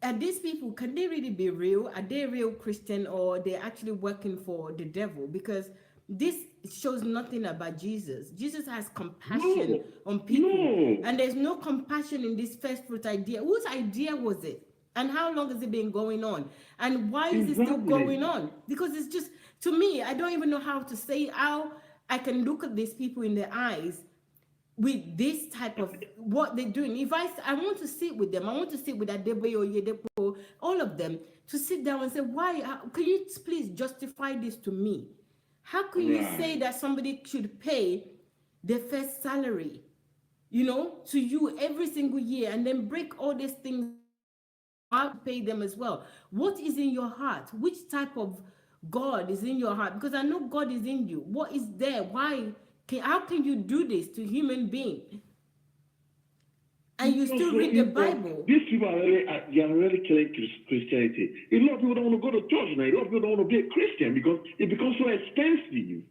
are these people, can they really be real? Are they real Christian, or they're actually working for the devil? Because this shows nothing about Jesus. Jesus has compassion on people, and there's no compassion in this first fruit idea. Whose idea was it? And how long has it been going on? And why is it still going on? Because it's just, to me, I don't even know how to say how I can look at these people in the eyes with this type of what they're doing. If I want to sit with them, I want to sit with Adeboye, Oyedepo, all of them, to sit down and say, why, can you please justify this to me? How can you say that somebody should pay their first salary, to you every single year, and then break all these things? I'll pay them as well. What is in your heart? Which type of God is in your heart? Because I know God is in you. What is there? How can you do this to human being? And you still read the Bible. These people are really killing Christianity. A lot of people don't want to go to church now. A lot of people don't want to be a Christian because it becomes so expensive.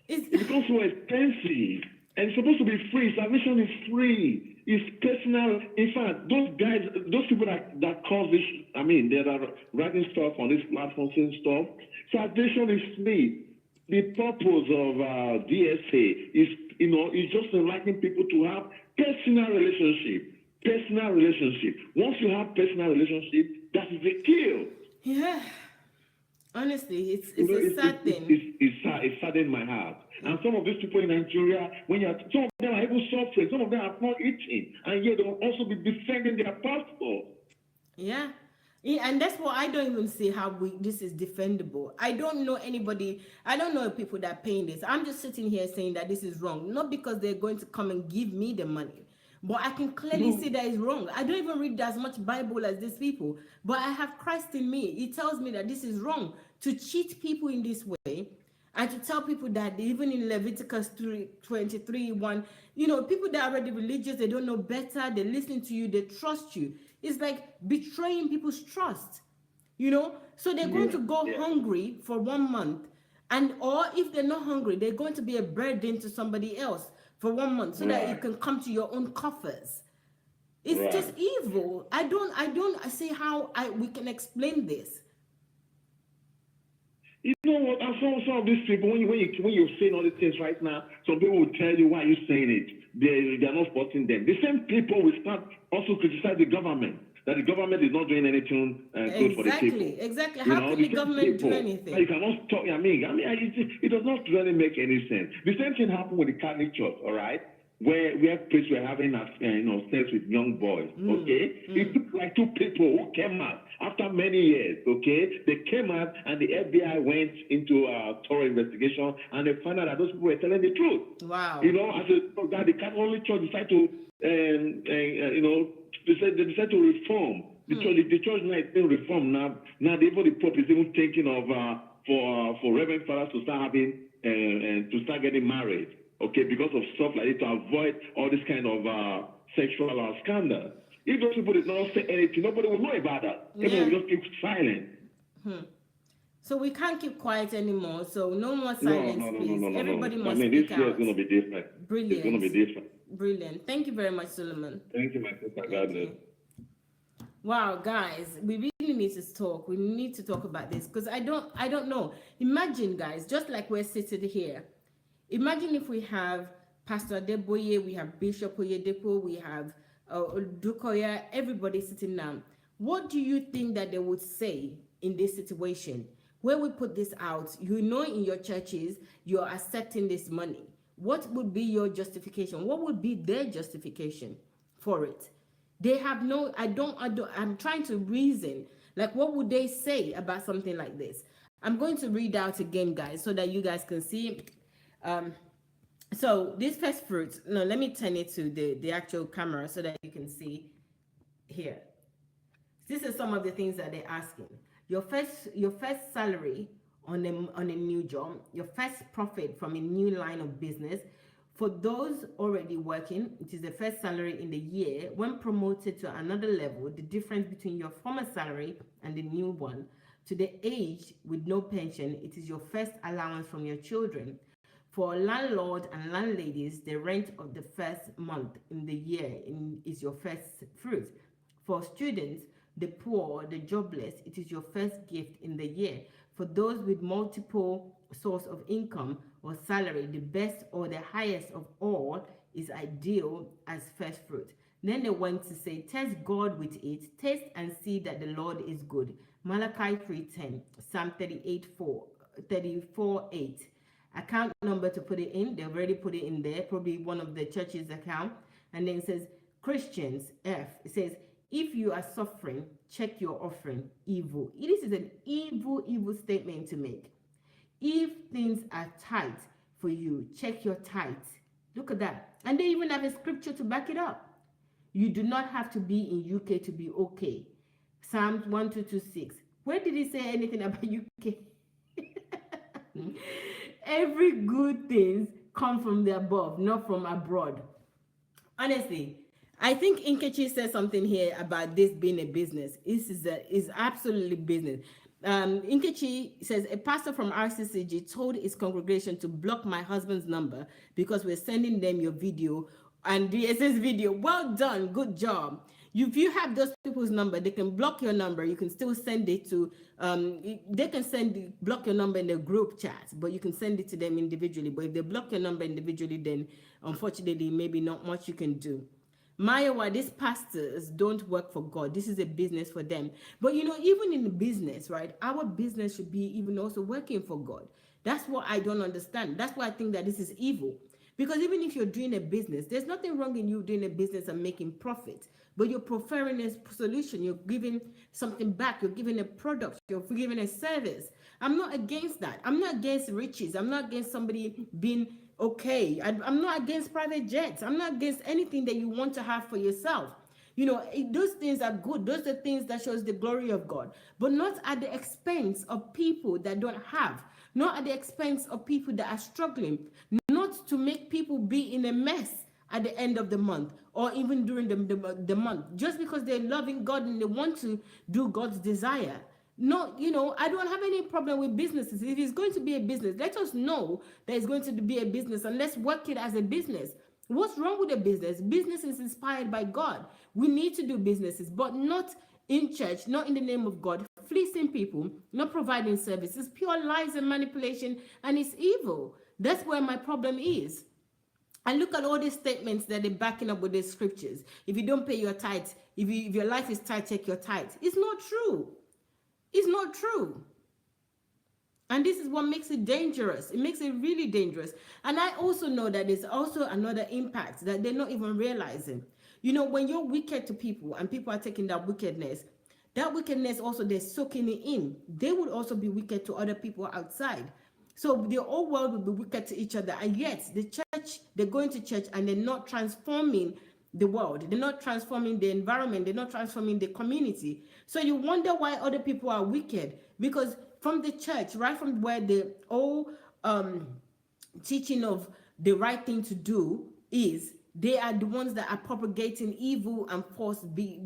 It becomes so expensive. And it's supposed to be free. Salvation is free. It's personal. In fact, those people that cause this, they are writing stuff on this platform, saying stuff. Salvation is free. The purpose of DSA is just enlightening people to have personal relationship. Personal relationship. Once you have personal relationship, that is the kill. Yeah. Honestly, it's a sad thing. It's saddened my heart. And some of these people in Nigeria, some of them are even suffering, some of them are not eating, and yet they'll also be defending their pastor. Yeah. And that's what I don't even see how this is defendable. I don't know anybody, I don't know people that are paying this. I'm just sitting here saying that this is wrong, not because they're going to come and give me the money, but I can clearly see that it's wrong. I don't even read as much Bible as these people, but I have Christ in me. He tells me that this is wrong to cheat people in this way, and to tell people that even in Leviticus 23:1, people that are already religious, they don't know better, they listen to you, they trust you. It's like betraying people's trust, So they're going to go hungry for 1 month, or if they're not hungry, they're going to be a burden to somebody else for 1 month, so that you can come to your own coffers. It's just evil. I don't see how we can explain this. You know what? I saw some of these people, when you're saying all these things right now, some people will tell you why you're saying it. They're not supporting them. The same people will start also criticize the government, that the government is not doing anything good for the people. Exactly. How can the government do anything? You cannot talk. It does not really make any sense. The same thing happened with the Catholic Church, all right? Where priests were having sex with young boys, okay? It took like 2 people who came out after many years, okay? They came out and the FBI went into a thorough investigation, and they found out that those people were telling the truth. Wow. As that the Catholic Church decided to, they decided to reform. The church now is being reformed now. Now even the Pope is even thinking of for Reverend fathers to start having to start getting married. Okay, because of stuff like it, to avoid all this kind of sexual scandal. If those people did not say anything, nobody would know about that. Everyone would just keep silent. So we can't keep quiet anymore. So no more silence, please. Everybody must speak this year out. is going to be different. Brilliant. It's going to be different. Brilliant. Thank you very much, Solomon. Thank you, my sister. God bless. Wow, guys, we really need to talk. We need to talk about this, because I don't know. Imagine, guys, just like we're sitting here. Imagine if we have Pastor Adeboye, we have Bishop Oyedepo, we have Dukoya, everybody sitting down. What do you think that they would say in this situation? Where we put this out, in your churches, you're accepting this money. What would be your justification? What would be their justification for it? They have no, I'm trying to reason. Like, what would they say about something like this? I'm going to read out again, guys, so that you guys can see. So this first fruit, let me turn it to the actual camera so that you can see here. This is some of the things that they're asking. Your first salary on a new job, your first profit from a new line of business, For those already working, it is the first salary in the year. When promoted to another level, the difference between your former salary and the new one. To the age with no pension, it is your first allowance from your children. For landlord and landladies, the rent of the first month in the year is your first fruit. For students, the poor, the jobless, it is your first gift in the year. For those with multiple source of income or salary, the best or the highest of all is ideal as first fruit. Then they went to say, test God with it, taste and see that the Lord is good. Malachi 3:10, Psalm 34:8. Account number to put it in, they already put it in there, probably one of the church's account. And then it says, Christians, F, it says, if you are suffering, check your offering, evil. This is an evil statement to make. If things are tight for you, check your tithes. Look at that. And they even have a scripture to back it up. You do not have to be in UK to be okay. Psalms 1226. Where did he say anything about UK? Every good thing comes from the above, not from abroad. Honestly, I think Nkechi says something here about this being a business. This is absolutely business. Nkechi says, a pastor from Rccg told his congregation to block my husband's number because we're sending them your video and the SS video. Well done, good job. If you have those people's number, they can block your number. You can still send it to, they can block your number in the group chat, but you can send it to them individually. But if they block your number individually, then unfortunately, maybe not much you can do. Mayowa, these pastors don't work for God. This is a business for them. But you know, even in the business, right, our business should be even also working for God. That's what I don't understand. That's why I think that this is evil. Because even if you're doing a business, there's nothing wrong in you doing a business and making profit. But you're preferring a solution. You're giving something back. You're giving a product. You're giving a service. I'm not against that. I'm not against riches. I'm not against somebody being okay. I'm not against private jets. I'm not against anything that you want to have for yourself. You know, those things are good. Those are things that shows the glory of God. But not at the expense of people that don't have. Not at the expense of people that are struggling. Not to make people be in a mess at the end of the month or even during the month. Just because they're loving God and they want to do God's desire. No, you know, I don't have any problem with businesses. If it's going to be a business, let us know that it's going to be a business and let's work it as a business. What's wrong with a business? Business is inspired by God. We need to do businesses, but not in church, not in the name of God, fleecing people, not providing services, pure lies and manipulation, and it's evil. That's where my problem is. And look at all these statements that they're backing up with the scriptures. If you don't pay your tithes, if your life is tight, check your tithes. It's not true. It's not true. And this is what makes it dangerous. It makes it really dangerous. And I also know that there's also another impact that they're not even realizing. You know, when you're wicked to people and people are taking that wickedness also they're soaking it in. They would also be wicked to other people outside. So the whole world will be wicked to each other. And yet the church, they're going to church and they're not transforming the world. They're not transforming the environment. They're not transforming the community. So you wonder why other people are wicked. Because from the church, right from where the whole teaching of the right thing to do is, they are the ones that are propagating evil and false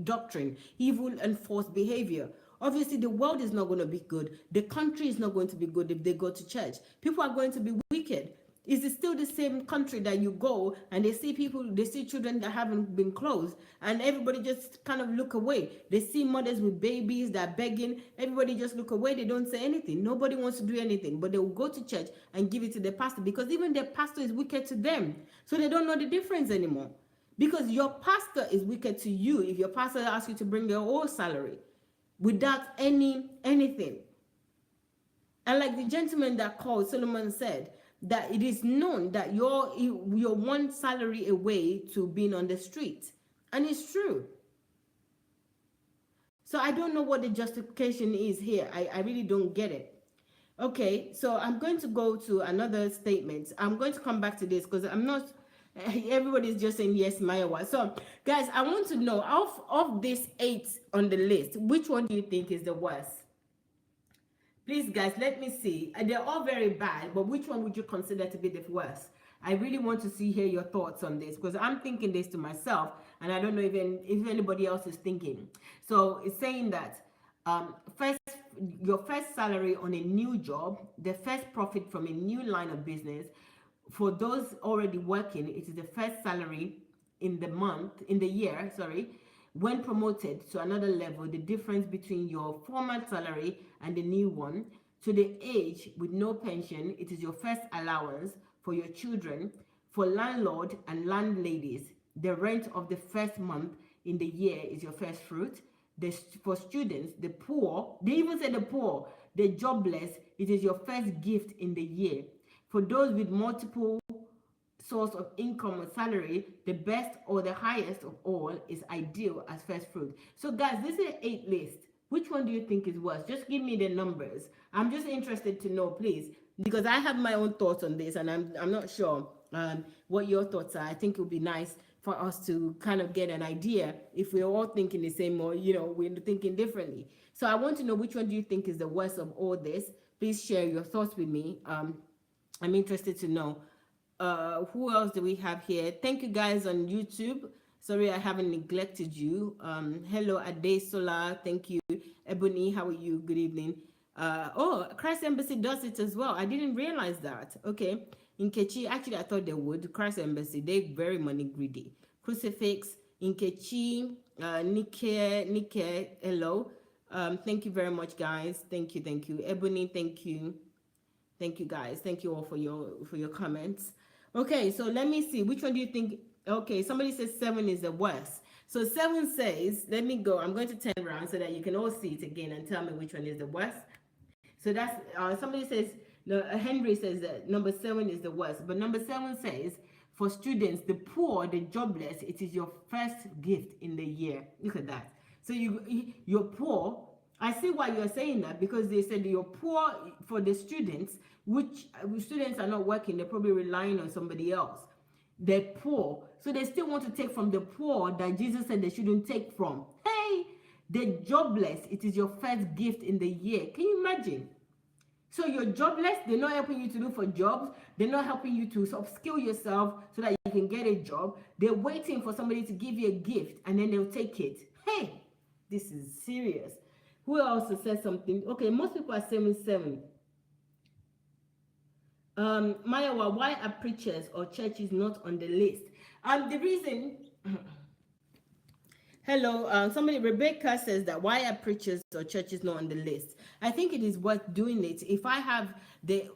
doctrine, evil and false behavior. Obviously, the world is not going to be good. The country is not going to be good if they go to church. People are going to be wicked. Is it still the same country that you go and they see children that haven't been clothed and everybody just kind of look away? They see mothers with babies that are begging. Everybody just look away. They don't say anything. Nobody wants to do anything, but they will go to church and give it to the pastor because even their pastor is wicked to them. So they don't know the difference anymore because your pastor is wicked to you if your pastor asks you to bring your whole salary without anything. And like the gentleman that called, Solomon said, that it is known that you're one salary away to being on the street. And it's true. So I don't know what the justification is here. I really don't get it. Okay, so I'm going to go to another statement. I'm going to come back to this because I'm not, everybody's just saying yes, Mayowa. So guys, I want to know, of these 8 on the list, which one do you think is the worst? Please, guys, let me see. They're all very bad, but which one would you consider to be the worst? I really want to hear your thoughts on this, because I'm thinking this to myself, and I don't know even if anybody else is thinking. So it's saying that first, your first salary on a new job, the first profit from a new line of business. For those already working, it is the first salary in the year, sorry. When promoted to another level, the difference between your former salary and the new one. To the age with no pension, it is your first allowance. For your children, for landlord and landladies, the rent of the first month in the year is your first fruit. For students, the poor, they even say the poor, the jobless, it is your first gift in the year. For those with multiple source of income or salary, the best or the highest of all is ideal as first fruit. So guys, this is an 8 list. Which one do you think is worse? Just give me the numbers. I'm just interested to know, please, because I have my own thoughts on this, and I'm not sure what your thoughts are. I think it would be nice for us to kind of get an idea if we're all thinking the same, or we're thinking differently. So I want to know, which one do you think is the worst of all this? Please share your thoughts with me. I'm interested to know. Who else do we have here? Thank you guys on YouTube. Sorry I haven't neglected you. Hello Adesola, thank you. Ebony, how are you? Good evening. Oh, Christ Embassy does it as well. I didn't realize that. Okay. Nkechi, actually I thought they would. Christ Embassy, they very money greedy. Crucifix, Nkechi, Nike, hello. Thank you very much, guys. Thank you. Ebony, thank you. Thank you guys. Thank you all for your comments. Okay, so let me see. Which one do you think? Okay, somebody says 7 is the worst. So 7 says, let me go. I'm going to turn around so that you can all see it again and tell me which one is the worst. So that's somebody says, no, Henry says that number 7 is the worst. But number 7 says, for students, the poor, the jobless, it is your first gift in the year. Look at that. So you're poor. I see why you're saying that, because they said you're poor for the students, which students are not working, they're probably relying on somebody else. They're poor, so they still want to take from the poor that Jesus said they shouldn't take from. Hey, the jobless, it is your first gift in the year. Can you imagine? So you're jobless, they're not helping you to look for jobs, they're not helping you to upskill yourself so that you can get a job. They're waiting for somebody to give you a gift, and then they'll take it. Hey, this is serious. Who else said something? Okay, most people are saying 7. Mayowa, why are preachers or churches not on the list? The reason Hello, somebody, Rebecca says that why are preachers or churches not on the list? I think it is worth doing it. If I have the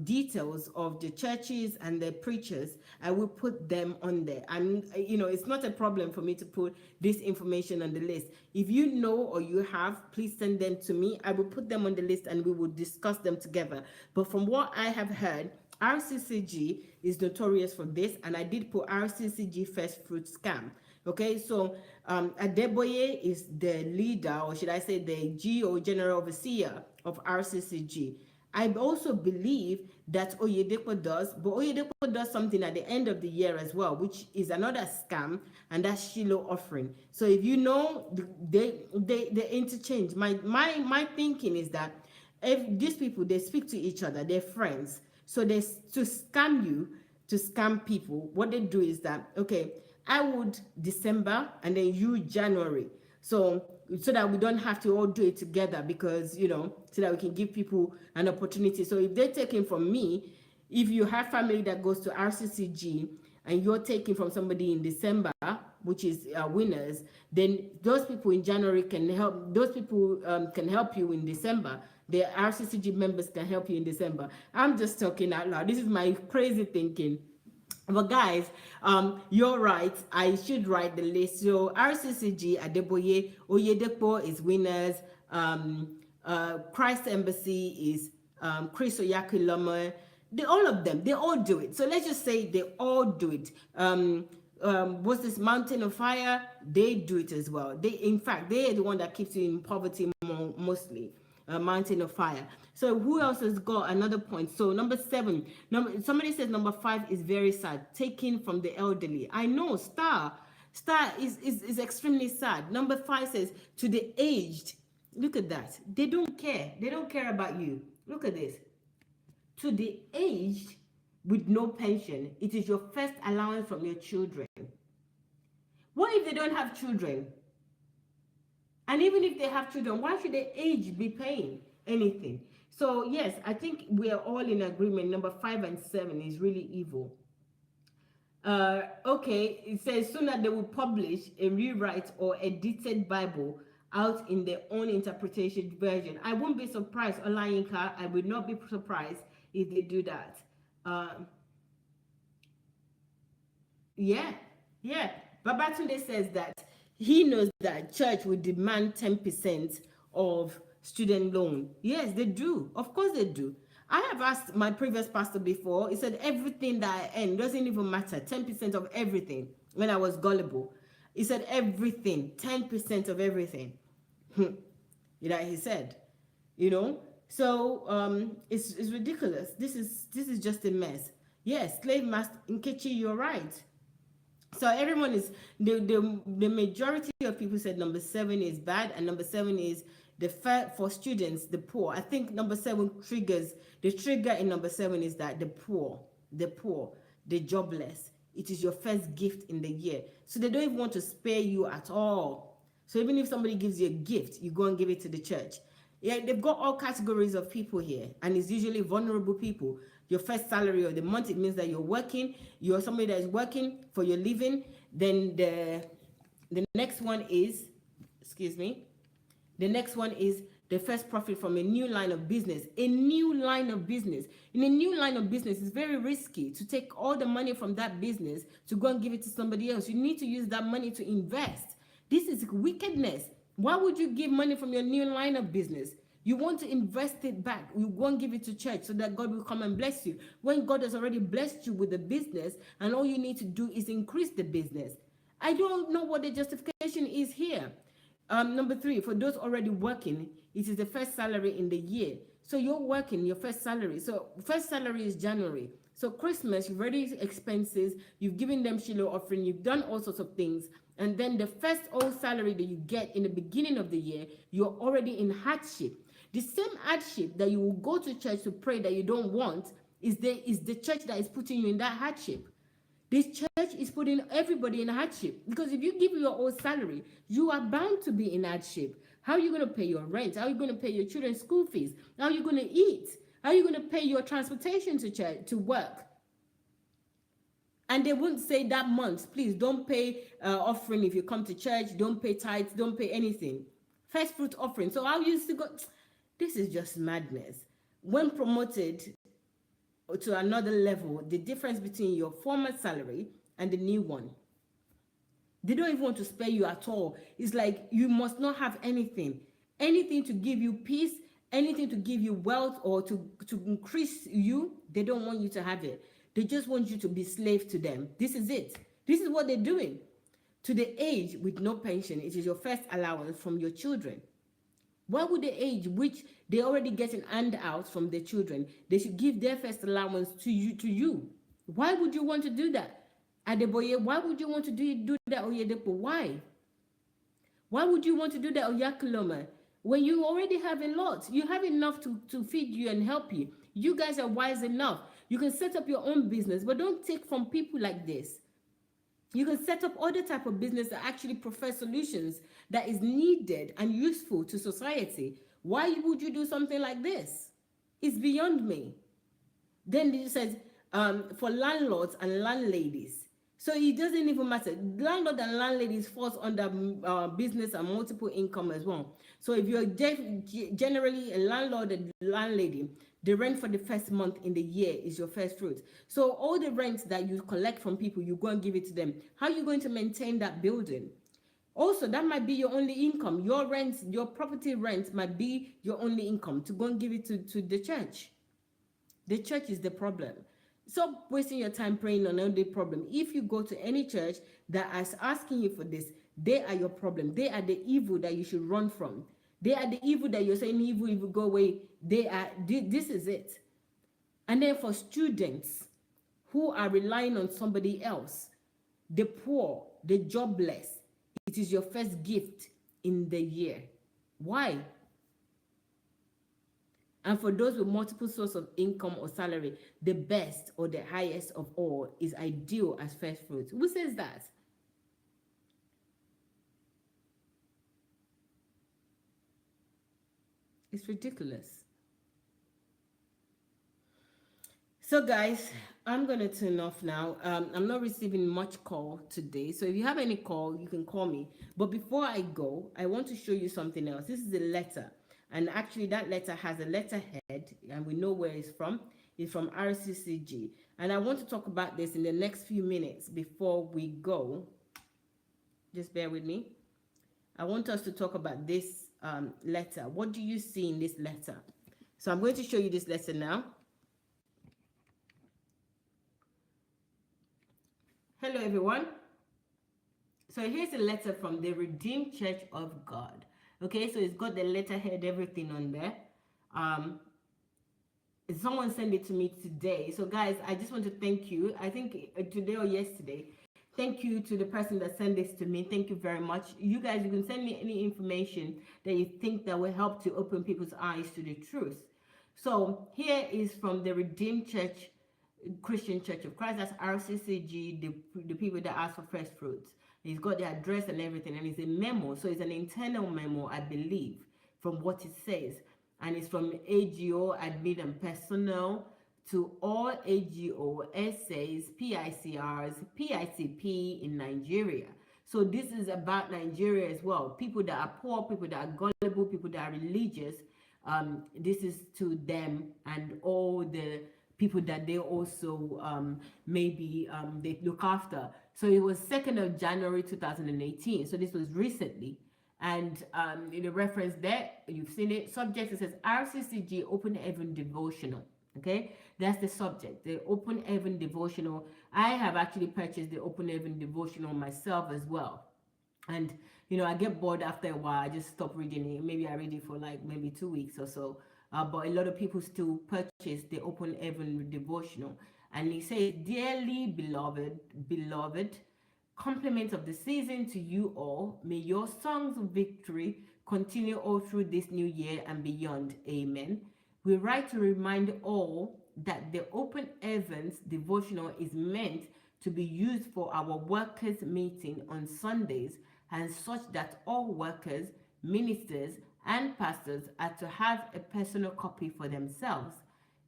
details of the churches and the preachers, I will put them on there. And, it's not a problem for me to put this information on the list. If you know or you have, please send them to me. I will put them on the list and we will discuss them together. But from what I have heard, RCCG is notorious for this, and I did put RCCG first fruit scam. Okay, so Adeboye is the leader, or should I say the GO, General Overseer of RCCG. I also believe that Oyedepo does, but Oyedepo does something at the end of the year as well, which is another scam, and that's Shiloh offering. So if you know, they interchange. My thinking is that if these people, they speak to each other, they're friends. So they, to scam you, to scam people, what they do is that, okay, I would December and then you January. So that we don't have to all do it together, because, so that we can give people an opportunity. So if they're taking from me, if you have family that goes to RCCG and you're taking from somebody in December, which is winners, then those people in January can help, those people can help you in December. The RCCG members can help you in December. I'm just talking out loud. This is my crazy thinking. But guys, you're right. I should write the list. So RCCG, Adeboye, Oyedepo is winners. Christ Embassy is Chris Oyakhilome. All of them, they all do it. So let's just say they all do it. What's this, Mountain of Fire? They do it as well. In fact, they are the one that keeps you in poverty mostly. Mountain of Fire. So who else has got another point? So number 7, somebody says number 5 is very sad, taking from the elderly. I know, Star is extremely sad. Number 5 says to the aged. Look at that. They don't care about you. Look at this. To the aged, with no pension. It is your first allowance from your children. What if they don't have children? And even if they have children, why should their age be paying anything? So yes, I think we are all in agreement. Number 5 and 7 is really evil. Okay, it says soon that they will publish a rewrite or edited Bible out in their own interpretation version. I won't be surprised, Olayinka. I would not be surprised if they do that. Yeah. Babatunde says that he knows that church will demand 10% of student loan. Yes, they do. Of course they do. I have asked my previous pastor before. He said everything that I earn doesn't even matter. 10% of everything. When I was gullible, he said everything. 10% of everything. He said, So it's ridiculous. This is just a mess. Yes, slave master Nkechi, you're right. So everyone is the majority of people said number 7 is bad, and number 7 is for students, the poor. I think number 7 the trigger in number 7 is that the poor, the jobless. It is your first gift in the year. So they don't even want to spare you at all. So even if somebody gives you a gift, you go and give it to the church. Yeah, they've got all categories of people here, and it's usually vulnerable people. Your first salary of the month, it means that you're somebody that is working for your living. Then the next one is, the next one is the first profit from a new line of business. A new line of business. In a new line of business, it's very risky to take all the money from that business to go and give it to somebody else. You need to use that money to invest. This is wickedness. Why would you give money from your new line of business? You want to invest it back. You won't give it to church so that God will come and bless you. When God has already blessed you with the business, and all you need to do is increase the business. I don't know what the justification is here. Number 3, for those already working, it is the first salary in the year. So you're working, your first salary. So first salary is January. So Christmas, you've already expenses, you've given them Shiloh offering, you've done all sorts of things. And then the first old salary that you get in the beginning of the year, you're already in hardship. The same hardship that you will go to church to pray that you don't want is the church that is putting you in that hardship. This church is putting everybody in hardship, because if you give your own salary, you are bound to be in hardship. How are you going to pay your rent? How are you going to pay your children's school fees? How are you going to eat? How are you going to pay your transportation to church, to work? And they won't say that month, please don't pay offering if you come to church, don't pay tithes, don't pay anything. First fruit offering. So how you still go? This is just madness. When promoted to another level, the difference between your former salary and the new one, they don't even want to spare you at all. It's like you must not have anything to give you peace, anything to give you wealth or to increase you. They don't want you to have it. They just want you to be slave to them. This is it. This is what they're doing. To the age with no pension, it is your first allowance from your children. Why would the age which they already get an handouts from their children, they should give their first allowance to you? Why would you want to do that? Adeboye, why would you want to do that, Oyedepo? Why? Why would you want to do that, Oyakuloma? When you already have a lot, you have enough to feed you and help you. You guys are wise enough. You can set up your own business, but don't take from people like this. You can set up other type of business that actually profess solutions that is needed and useful to society. Why would you do something like this? It's beyond me. Then it says for landlords and landladies. So it doesn't even matter. Landlord and landladies falls under business and multiple income as well. So if you're generally a landlord and landlady, the rent for the first month in the year is your first fruit. So all the rent that you collect from people, you go and give it to them. How are you going to maintain that building? Also, that might be your only income. Your rent, your property rent might be your only income to go and give it to the church. The church is the problem. Stop wasting your time praying on the problem. If you go to any church that is asking you for this, they are your problem. They are the evil that you should run from. They are the evil that you're saying evil go away. This is it. And then for students who are relying on somebody else, the poor, the jobless, it is your first gift in the year. Why? And for those with multiple sources of income or salary, the best or the highest of all is ideal as first fruits. Who says that? It's ridiculous. So guys, I'm gonna turn off now. I'm not receiving much call today, so if you have any call, you can call me. But before I go, I want to show you something else. This is a letter, and actually that letter has a letterhead, and we know where it's from. It's from Rccg, and I want to talk about this in the next few minutes before we go. Just bear with me. I want us to talk about this letter. What do you see in this letter? So I'm going to show you this letter now. Hello, everyone. So here's a letter from the Redeemed Church of God. Okay, so it's got the letterhead, everything on there. Someone sent it to me today. So guys, I just want to thank you. I think today or yesterday. Thank you to the person that sent this to me. Thank you very much. You guys, you can send me any information that you think that will help to open people's eyes to the truth. So here is from the Redeemed Church, Christian Church of Christ. That's RCCG, the people that ask for first fruits. He's got the address and everything, and it's a memo. So it's an internal memo, I believe, from what it says. And it's from AGO, admin and personnel, to all AGO, SAs, PICRs, PICP in Nigeria. So this is about Nigeria as well. People that are poor, people that are gullible, people that are religious. This is to them and all the people that they also maybe they look after. So it was 2nd of January 2018. So this was recently. And in the reference there, you've seen it. Subject, it says RCCG Open Heaven Devotional. Okay, that's the subject, the Open Heaven Devotional. I have actually purchased the Open Heaven Devotional myself as well. And, you know, I get bored after a while. I just stop reading it. Maybe I read it for like maybe 2 weeks or so. But a lot of people still purchase the Open Heaven Devotional. And he says, dearly beloved, compliment of the season to you all. May your songs of victory continue all through this new year and beyond. Amen. We write to remind all that the Open Heavens Devotional is meant to be used for our workers' meeting on Sundays, and such that all workers, ministers, and pastors are to have a personal copy for themselves.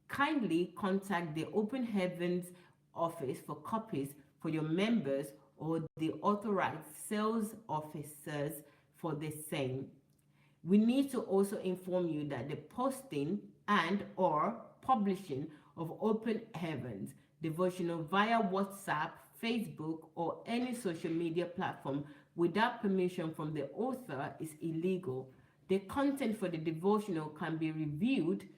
Kindly contact the Open Heavens office for copies for your members or the authorized sales officers for the same. We need to also inform you that the posting and or publishing of Open Heavens Devotional via WhatsApp, Facebook, or any social media platform without permission from the author is illegal. The content for the devotional can be reviewed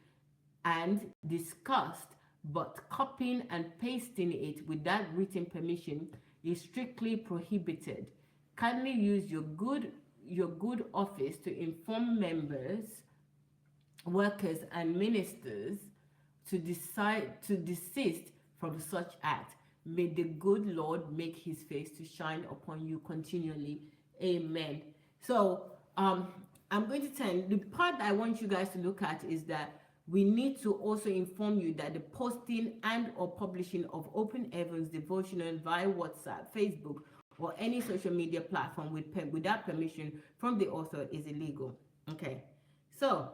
and discussed, but copying and pasting it without written permission is strictly prohibited. Kindly use your good office to inform members, workers, and ministers to desist from such act. May the good Lord make his face to shine upon you continually. Amen. So I'm going to turn, the part that I want you guys to look at is that we need to also inform you that the posting and or publishing of Open Heavens Devotional via WhatsApp, Facebook, or any social media platform without permission from the author is illegal. Okay, so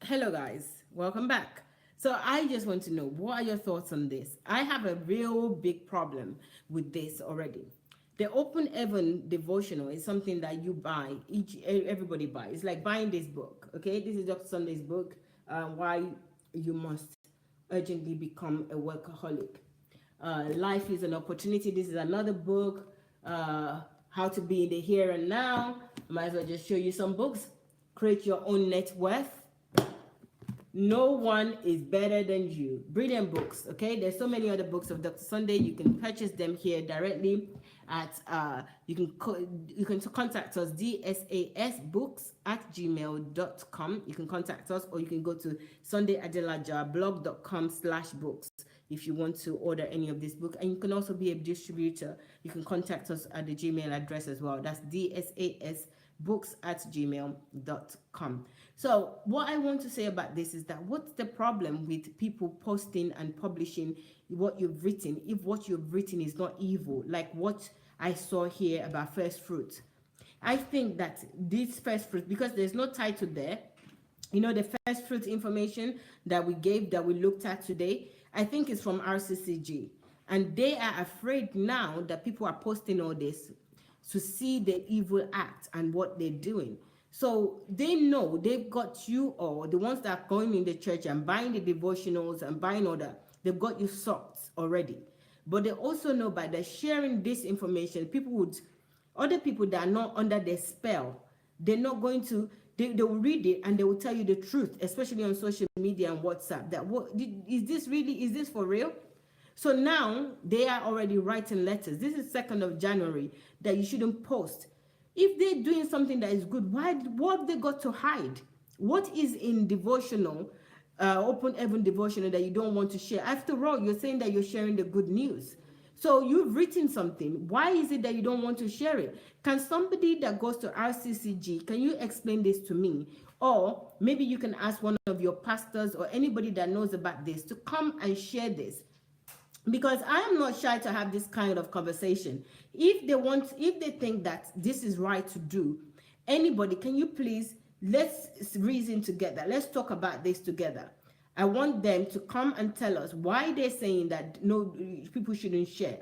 hello guys, welcome back. So I just want to know, what are your thoughts on this? I have a real big problem with this already. The Open Heaven Devotional is something that you buy, everybody buys. It's like buying this book, okay? This is Dr. Sunday's book, Why You Must Urgently Become a Workaholic. Life is an Opportunity. This is another book, How to Be in the Here and Now. I might as well just show you some books. Create Your Own Net Worth. No One is Better Than You. Brilliant books, okay? There's so many other books of Dr. Sunday. You can purchase them here directly at, you can contact us, dsasbooks@gmail.com. You can contact us, or you can go to sundayadelaja.blog.com/books if you want to order any of this book. And you can also be a distributor. You can contact us at the Gmail address as well. That's dsasbooks@gmail.com. So what I want to say about this is that what's the problem with people posting and publishing what you've written if what you've written is not evil, like what I saw here about first fruit? I think that this first fruit, because there's no title there, you know, the first fruit information that we gave, that we looked at today, I think it's from Rccg. And they are afraid now that people are posting all this to see the evil act and what they're doing. So they know they've got you, or the ones that are going in the church and buying the devotionals and buying all that, they've got you sucked already. But they also know by the sharing this information, other people that are not under their spell, they're not going to, they will read it and they will tell you the truth, especially on social media and WhatsApp, that is this for real? So now they are already writing letters. This is 2nd of January that you shouldn't post. If they're doing something that is good, what have they got to hide? What is in devotional, open heaven devotional, that you don't want to share? After all, you're saying that you're sharing the good news. So you've written something. Why is it that you don't want to share it? Can somebody that goes to Rccg, can you explain this to me? Or maybe you can ask one of your pastors or anybody that knows about this to come and share this. Because I am not shy to have this kind of conversation. If they think that this is right to do, anybody, can you please, let's reason together. Let's talk about this together. I want them to come and tell us why they're saying that no, people shouldn't share.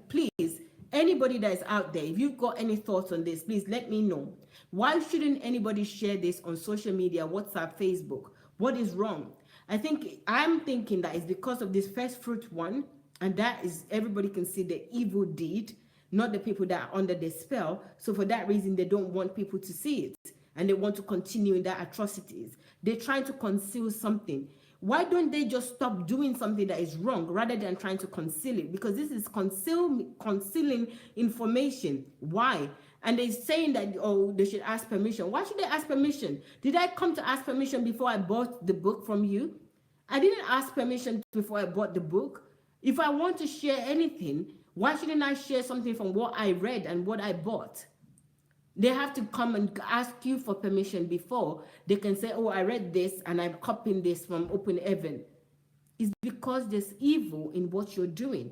Please, anybody that is out there, if you've got any thoughts on this, please let me know. Why shouldn't anybody share this on social media, WhatsApp, Facebook? What is wrong? I'm thinking that it's because of this first fruit one, and that is, everybody can see the evil deed, not the people that are under the spell. So for that reason, they don't want people to see it, and they want to continue in their atrocities. They're trying to conceal something. Why don't they just stop doing something that is wrong rather than trying to conceal it? Because this is concealing information. Why? And they're saying that, oh, they should ask permission. Why should they ask permission? Did I come to ask permission before I bought the book from you? I didn't ask permission before I bought the book. If I want to share anything, why shouldn't I share something from what I read and what I bought? They have to come and ask you for permission before they can say, oh, I read this and I'm copying this from Open Heaven. It's because there's evil in what you're doing.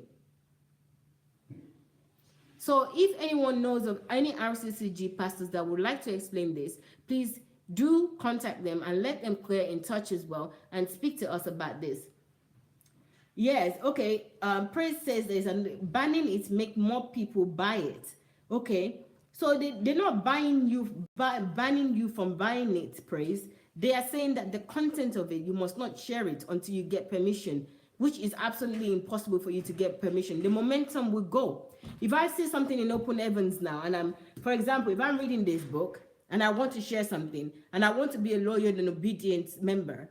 So if anyone knows of any Rccg pastors that would like to explain this, please do contact them and let them clear in touch as well and speak to us about this. Yes, okay. Praise says there's a banning it, make more people buy it. Okay. So they're not banning you from buying it, Praise. They are saying that the content of it, you must not share it until you get permission, which is absolutely impossible for you to get permission. The momentum will go. If I see something in Open Heavens now, and for example, if I'm reading this book and I want to share something and I want to be a loyal and obedient member,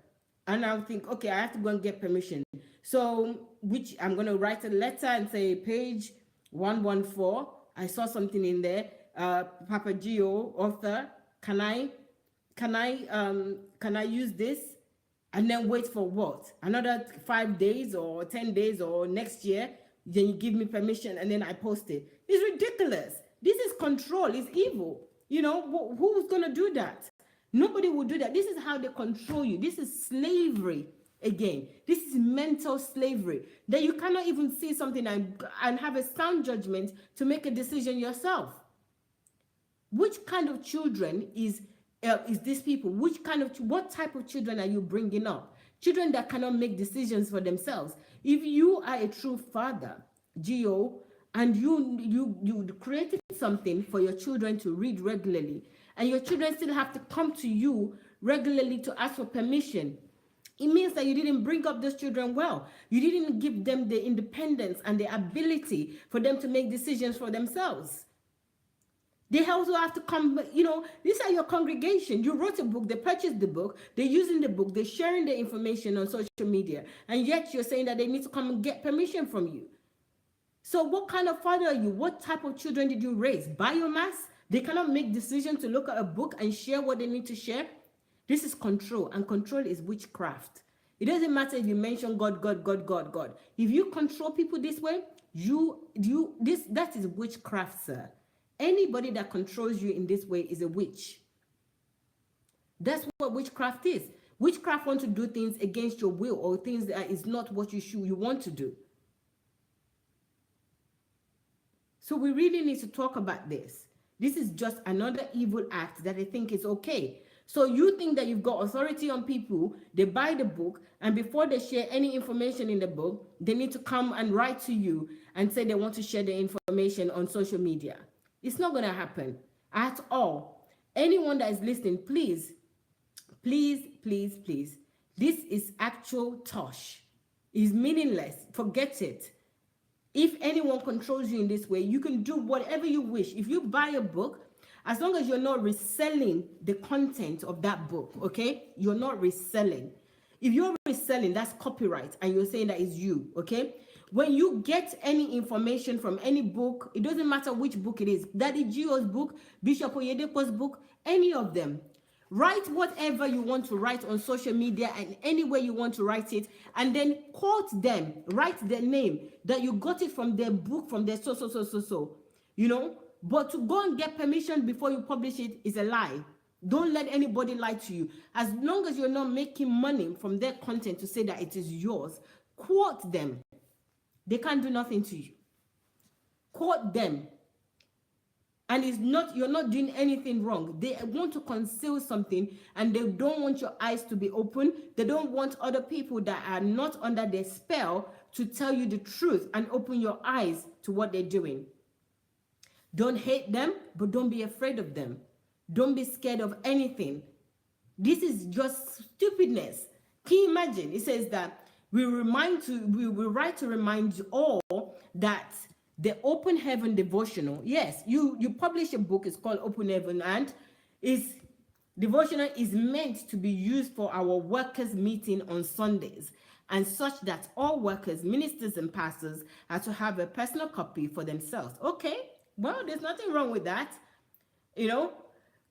and I'll think, okay, I have to go and get permission. So, which I'm going to write a letter and say, page 114, I saw something in there. Papa Gio, author, can I use this? And then wait for what? Another 5 days or 10 days or next year? Then you give me permission and then I post it. It's ridiculous. This is control. It's evil. You know, who's going to do that? Nobody will do that. This is how they control you. This is slavery. Again, this is mental slavery, that you cannot even see something and have a sound judgment to make a decision yourself. Which kind of children is these people? What type of children are you bringing up? Children that cannot make decisions for themselves. If you are a true father, Gio, and you created something for your children to read regularly, and your children still have to come to you regularly to ask for permission, it means that you didn't bring up those children well. You didn't give them the independence and the ability for them to make decisions for themselves. They also have to come, these are your congregation. You wrote a book, they purchased the book, they're using the book, they're sharing the information on social media, and yet you're saying that they need to come and get permission from you. So what kind of father are you? What type of children did you raise? Biomass? They cannot make decisions to look at a book and share what they need to share. This is control, and control is witchcraft. It doesn't matter if you mention God, God, God, God, God. If you control people this way, that is witchcraft, sir. Anybody that controls you in this way is a witch. That's what witchcraft is. Witchcraft wants to do things against your will, or things that is not what you want to do. So we really need to talk about this. This is just another evil act that I think is okay. So you think that you've got authority on people, they buy the book, and before they share any information in the book, they need to come and write to you and say they want to share the information on social media. It's not going to happen at all. Anyone that is listening, please, please, please, please, this is actual tosh. It's meaningless. Forget it. If anyone controls you in this way, you can do whatever you wish. If you buy a book, as long as you're not reselling the content of that book, okay? You're not reselling. If you're reselling, that's copyright, and you're saying that is you, okay? When you get any information from any book, it doesn't matter which book it is, Daddy Gio's book, Bishop Oyedepo's book, any of them. Write whatever you want to write on social media and any way you want to write it, and then quote them, write their name, that you got it from their book, from their so. You know, but to go and get permission before you publish it is a lie. Don't let anybody lie to you. As long as you're not making money from their content to say that it is yours, quote them. They can't do nothing to you. Quote them. And it's not, you're not doing anything wrong. They want to conceal something, and they don't want your eyes to be open. They don't want other people that are not under their spell to tell you the truth and open your eyes to what they're doing. Don't hate them, but don't be afraid of them. Don't be scared of anything. This is just stupidness. Can you imagine? It says that we write to remind you all that the Open Heaven devotional, yes, you publish a book, it's called Open Heaven, and devotional is meant to be used for our workers' meeting on Sundays, and such that all workers, ministers, and pastors are to have a personal copy for themselves. Okay, well, there's nothing wrong with that. You know,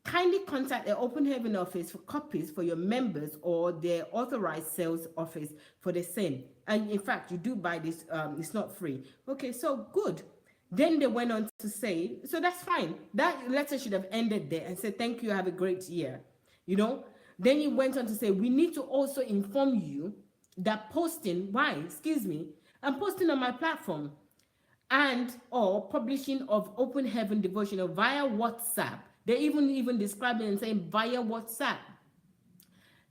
kindly contact the Open Heaven office for copies for your members, or their authorized sales office for the same. And in fact, you do buy this, it's not free. Okay, so good. Then they went on to say, so that's fine. That letter should have ended there and said, thank you, have a great year. You know, then he went on to say, we need to also inform you that posting I'm posting on my platform and or publishing of Open Heaven devotional via WhatsApp. They even describe it and say via WhatsApp,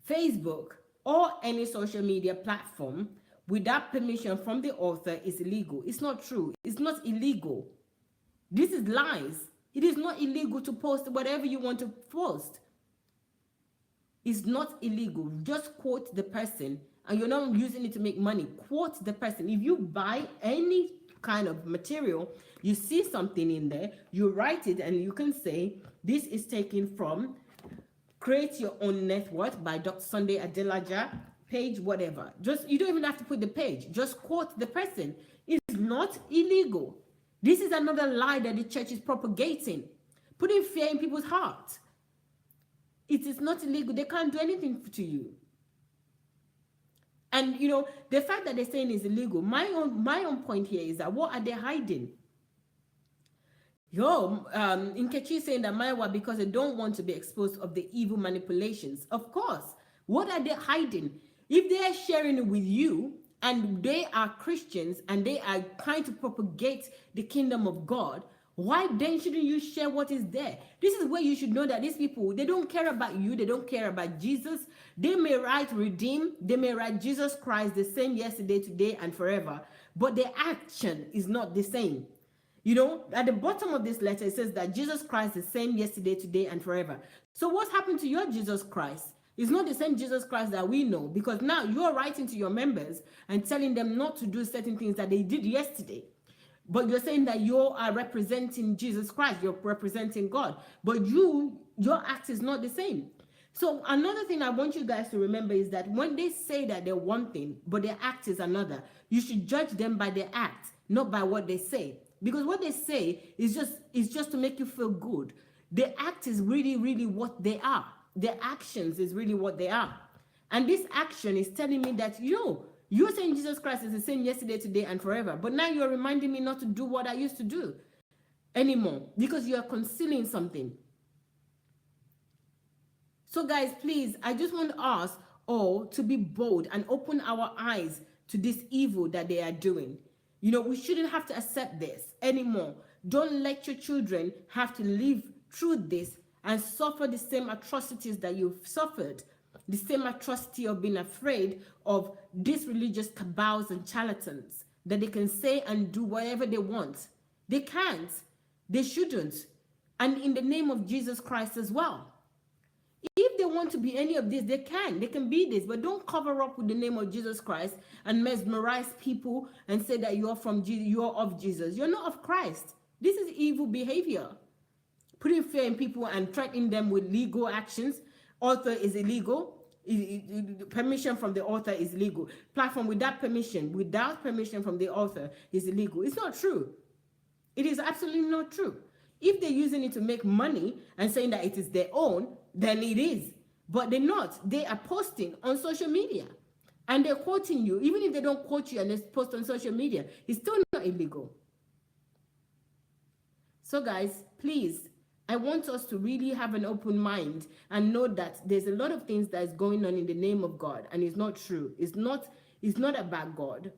Facebook, or any social media platform without permission from the author is illegal. It's not true. It's not illegal. This is lies. It is not illegal to post whatever you want to post. It's not illegal. Just quote the person, and you're not using it to make money. Quote the person. If you buy any kind of material, you see something in there, you write it, and you can say, this is taken from Create Your Own Net Worth by Dr. Sunday Adelaja, page whatever. Just, you don't even have to put the page, just quote the person. It's not illegal. This is another lie that the church is propagating, putting fear in people's hearts. It is not illegal. They can't do anything to you. And you know, the fact that they're saying it's illegal, my own point here is that what are they hiding? Nkechi is saying that Mayowa, because they don't want to be exposed of the evil manipulations. Of course. What are they hiding? If they are sharing it with you, and they are Christians, and they are trying to propagate the kingdom of God, why then shouldn't you share what is there? This is where you should know that these people, they don't care about you. They don't care about Jesus. They may write redeem. They may write Jesus Christ the same yesterday, today, and forever. But their action is not the same. You know, at the bottom of this letter, it says that Jesus Christ is the same yesterday, today, and forever. So what's happened to your Jesus Christ? It's not the same Jesus Christ that we know, because now you're writing to your members and telling them not to do certain things that they did yesterday. But you're saying that you are representing Jesus Christ, you're representing God, but your act is not the same. So another thing I want you guys to remember is that when they say that they're one thing, but their act is another, you should judge them by their act, not by what they say. Because what they say is just to make you feel good. Their act is really, really what they are. Their actions is really what they are. And this action is telling me that, you're saying Jesus Christ is the same yesterday, today, and forever. But now you're reminding me not to do what I used to do anymore, because you are concealing something. So guys, please, I just want us all to be bold and open our eyes to this evil that they are doing. You know, we shouldn't have to accept this anymore. Don't let your children have to live through this and suffer the same atrocities that you've suffered. The same atrocity of being afraid of these religious cabals and charlatans that they can say and do whatever they want. They can't. They shouldn't. And in the name of Jesus Christ as well. If they want to be any of this, they can. They can be this, but don't cover up with the name of Jesus Christ and mesmerize people and say that you're from Jesus, you're of Jesus. You're not of Christ. This is evil behavior. Putting fear in people and threatening them with legal actions. Author is illegal. Permission from the author is legal. Platform without permission from the author is illegal. It's not true. It is absolutely not true. If they're using it to make money and saying that it is their own, then it is. But they're not. They are posting on social media. And they're quoting you. Even if they don't quote you and they post on social media, it's still not illegal. So guys, please, I want us to really have an open mind and know that there's a lot of things that is going on in the name of God, and it's not true. It's not about God.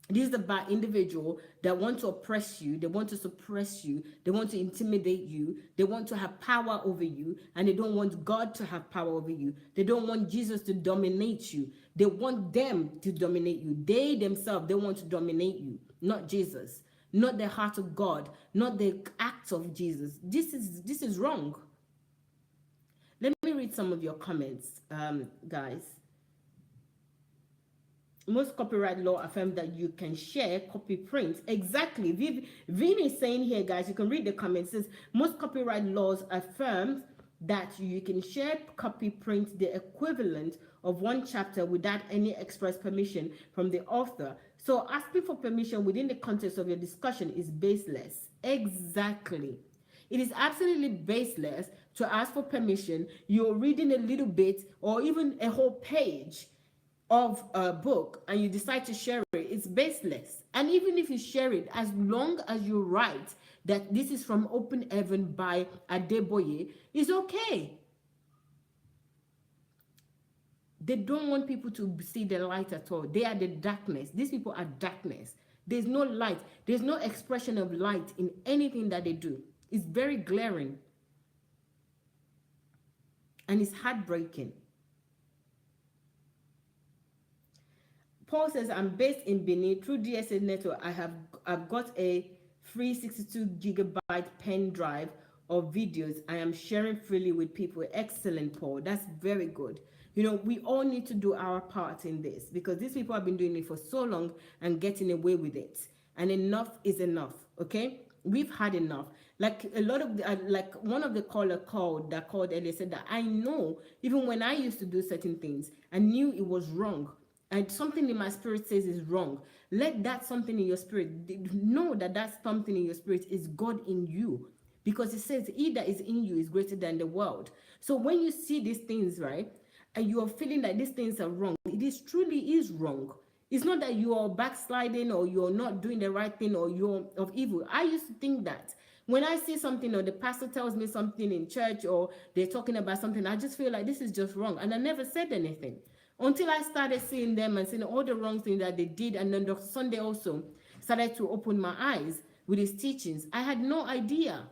This is about individual that want to oppress you, they want to suppress you, they want to intimidate you, they want to have power over you, and they don't want God to have power over you. They don't want Jesus to dominate you. They want them to dominate you. They themselves, they want to dominate you, not Jesus, not the heart of God, not the acts of Jesus. This is wrong. Let me read some of your comments, guys. Most copyright law affirm that you can share copy prints. Exactly. Vin is saying here, guys, you can read the comments. It says, most copyright laws affirm that you can share copy print the equivalent of one chapter without any express permission from the author. So asking for permission within the context of your discussion is baseless. Exactly. It is absolutely baseless to ask for permission. You're reading a little bit or even a whole page of a book and you decide to share it, it's baseless. And even if you share it, as long as you write that this is from Open Heaven by Adeboye, it's okay. They don't want people to see the light at all. They are the darkness. These people are darkness. There's no light. There's no expression of light in anything that they do. It's very glaring. And it's heartbreaking. Paul says, I'm based in Benin. Through DSA network, I've got a free 62 gigabyte pen drive of videos I am sharing freely with people. Excellent, Paul. That's very good. You know, we all need to do our part in this because these people have been doing it for so long and getting away with it. And enough is enough, okay? We've had enough. Like a lot of, like one of the called earlier said that I know, even when I used to do certain things, I knew it was wrong. And something in my spirit says is wrong. Let that something in your spirit, know that that something in your spirit is God in you. Because it says, he that is in you is greater than the world. So when you see these things, right, and you are feeling that these things are wrong, it is truly is wrong. It's not that you are backsliding or you're not doing the right thing or you're of evil. I used to think that. When I see something or the pastor tells me something in church or they're talking about something, I just feel like this is just wrong. And I never said anything. Until I started seeing them and seeing all the wrong things that they did. And then Dr. Sunday also started to open my eyes with his teachings. I had no idea.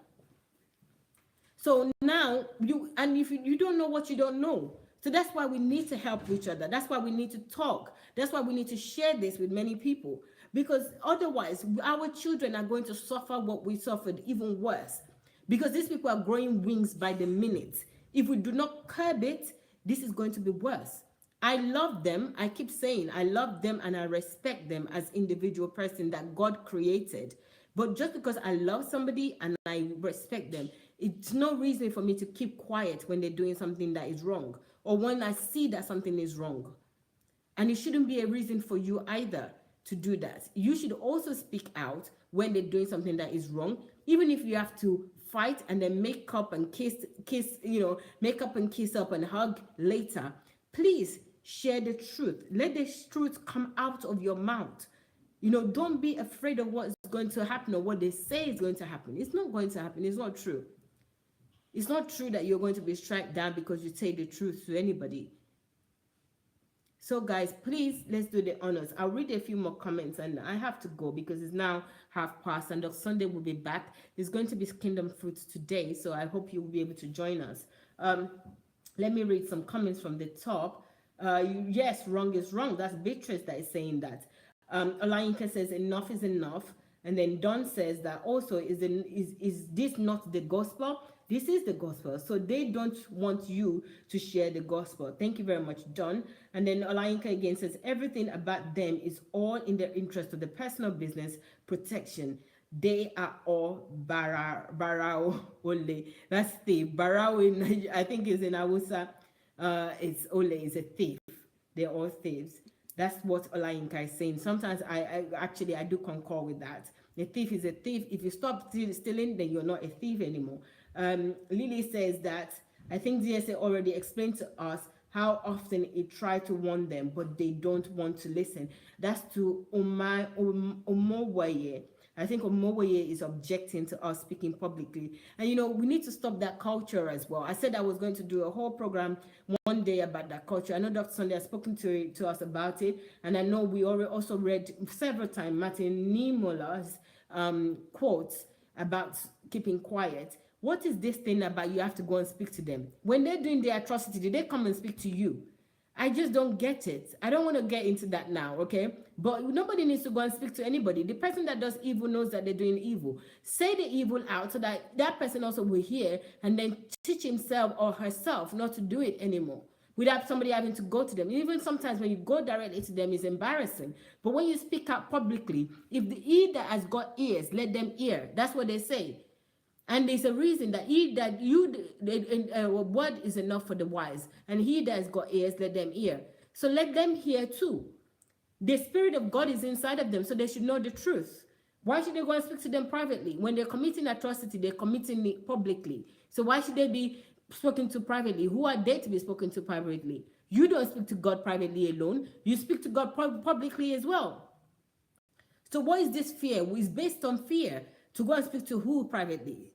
So now, if you don't know what you don't know. So that's why we need to help each other. That's why we need to talk. That's why we need to share this with many people. Because otherwise, our children are going to suffer what we suffered, even worse. Because these people are growing wings by the minute. If we do not curb it, this is going to be worse. I love them. I keep saying I love them and I respect them as individual person that God created. But just because I love somebody and I respect them, it's no reason for me to keep quiet when they're doing something that is wrong or when I see that something is wrong. And it shouldn't be a reason for you either to do that. You should also speak out when they're doing something that is wrong, even if you have to fight and then make up and kiss, make up and kiss up and hug later. Please share the truth. Let the truth come out of your mouth. Don't be afraid of what's going to happen or what they say is going to happen. It's not going to happen. It's not true. It's not true that you're going to be struck down because you say the truth to anybody. So guys, please, let's do the honors. I'll read a few more comments and I have to go because it's now 1:30 and Dr. Sunday will be back. It's going to be Kingdom Fruits today, so I hope you will be able to join us. Let me read some comments from the top. Yes, wrong is wrong. That's Beatrice that is saying that. Olayinka says enough is enough. And then Don says that also, is this not the gospel? This is the gospel. So they don't want you to share the gospel. Thank you very much, Don. And then Olayinka again says everything about them is all in the interest of the personal business protection. They are all barao ole. That's thief. Barao in, I think is in Hausa. It's ole is a thief. They're all thieves. That's what Olayinka is saying. Sometimes I do concur with that. A thief is a thief. If you stop stealing, then you're not a thief anymore. Lily says that I think DSA already explained to us how often it tried to warn them, but they don't want to listen. That's to Omowaye. I think Omowaye is objecting to us speaking publicly. And you know, we need to stop that culture as well. I said I was going to do a whole program one day about that culture. I know Dr. Sunday has spoken to us about it. And I know we already also read several times Martin Niemöller's quotes about keeping quiet. What is this thing about you have to go and speak to them? When they're doing the atrocity, did they come and speak to you? I just don't get it. I don't want to get into that now, okay? But nobody needs to go and speak to anybody. The person that does evil knows that they're doing evil. Say the evil out so that that person also will hear and then teach himself or herself not to do it anymore without somebody having to go to them. Even sometimes when you go directly to them, it's embarrassing. But when you speak out publicly, if the ear that has got ears, let them hear. That's what they say. And there's a reason that word is enough for the wise. And he that has got ears, let them hear. So let them hear too. The Spirit of God is inside of them, so they should know the truth. Why should they go and speak to them privately? When they're committing atrocity, they're committing it publicly. So why should they be spoken to privately? Who are they to be spoken to privately? You don't speak to God privately alone. You speak to God publicly as well. So what is this fear? It's based on fear. To go and speak to who privately?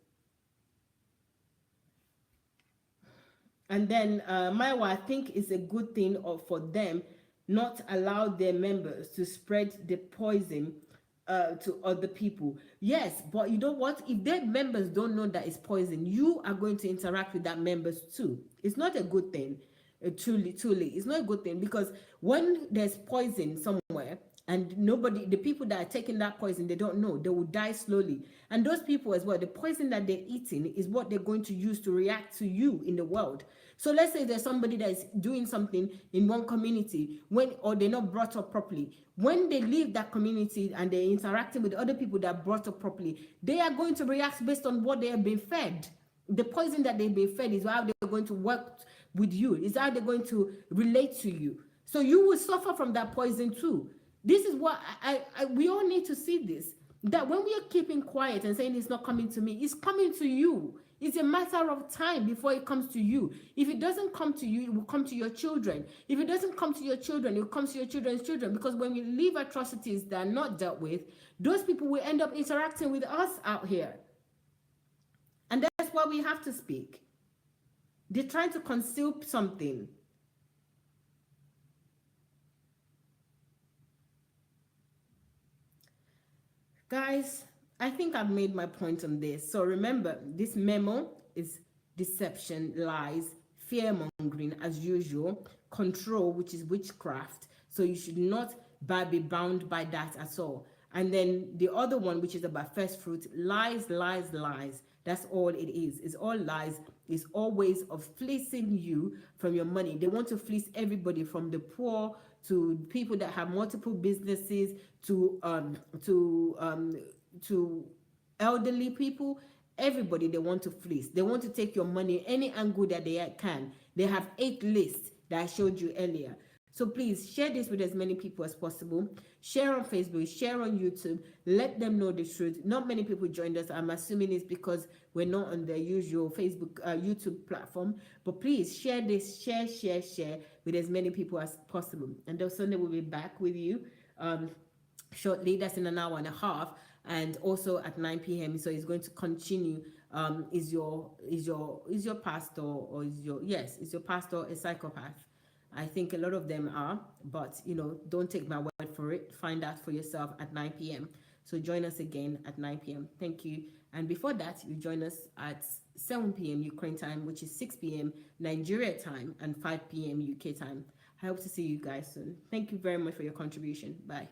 And then Mayowa, I think it's a good thing for them not allow their members to spread the poison to other people. Yes, but you know what? If their members don't know that it's poison, you are going to interact with that members too. It's not a good thing. Truly, it's not a good thing, because when there's poison somewhere and the people that are taking that poison, they don't know, they will die slowly. And those people as well, the poison that they're eating is what they're going to use to react to you in the world. So let's say there's somebody that is doing something in one community or they're not brought up properly. When they leave that community and they're interacting with other people that are brought up properly, they are going to react based on what they have been fed. The poison that they've been fed is how they're going to work with you, is how they're going to relate to you. So you will suffer from that poison too. This is what we all need to see this, that when we are keeping quiet and saying it's not coming to me, it's coming to you. It's a matter of time before it comes to you. If it doesn't come to you, it will come to your children. If it doesn't come to your children, it will come to your children's children. Because when we leave atrocities that are not dealt with, those people will end up interacting with us out here. And that's why we have to speak. They're trying to conceal something. Guys, I think I've made my point on this. So remember, this memo is deception, lies, fear-mongering as usual, control, which is witchcraft. So you should not be bound by that at all. And then the other one, which is about first fruit, lies. That's all it is. It's all lies. It's all ways of fleecing you from your money. They want to fleece everybody, from the poor to people that have multiple businesses to elderly people. Everybody they want to fleece. They want to take your money any angle that they can. They have 8 lists that I showed you earlier. So please share this with as many people as possible. Share on Facebook, share on YouTube. Let them know the truth. Not many people joined us. I'm assuming it's because we're not on the usual Facebook, YouTube platform. But please share this, share with as many people as possible. And then Sunday will be back with you shortly. That's in an hour and a half. and also at 9 p.m. So it's going to continue. Is your pastor, or is your pastor a psychopath? I think a lot of them are, but don't take my word for it. Find out for yourself at 9 p.m. So join us again at 9 p.m. Thank you. And before that, you join us at 7 p.m. Ukraine time, which is 6 p.m. Nigeria time, and 5 p.m. UK time. I hope to see you guys soon. Thank you very much for your contribution. Bye.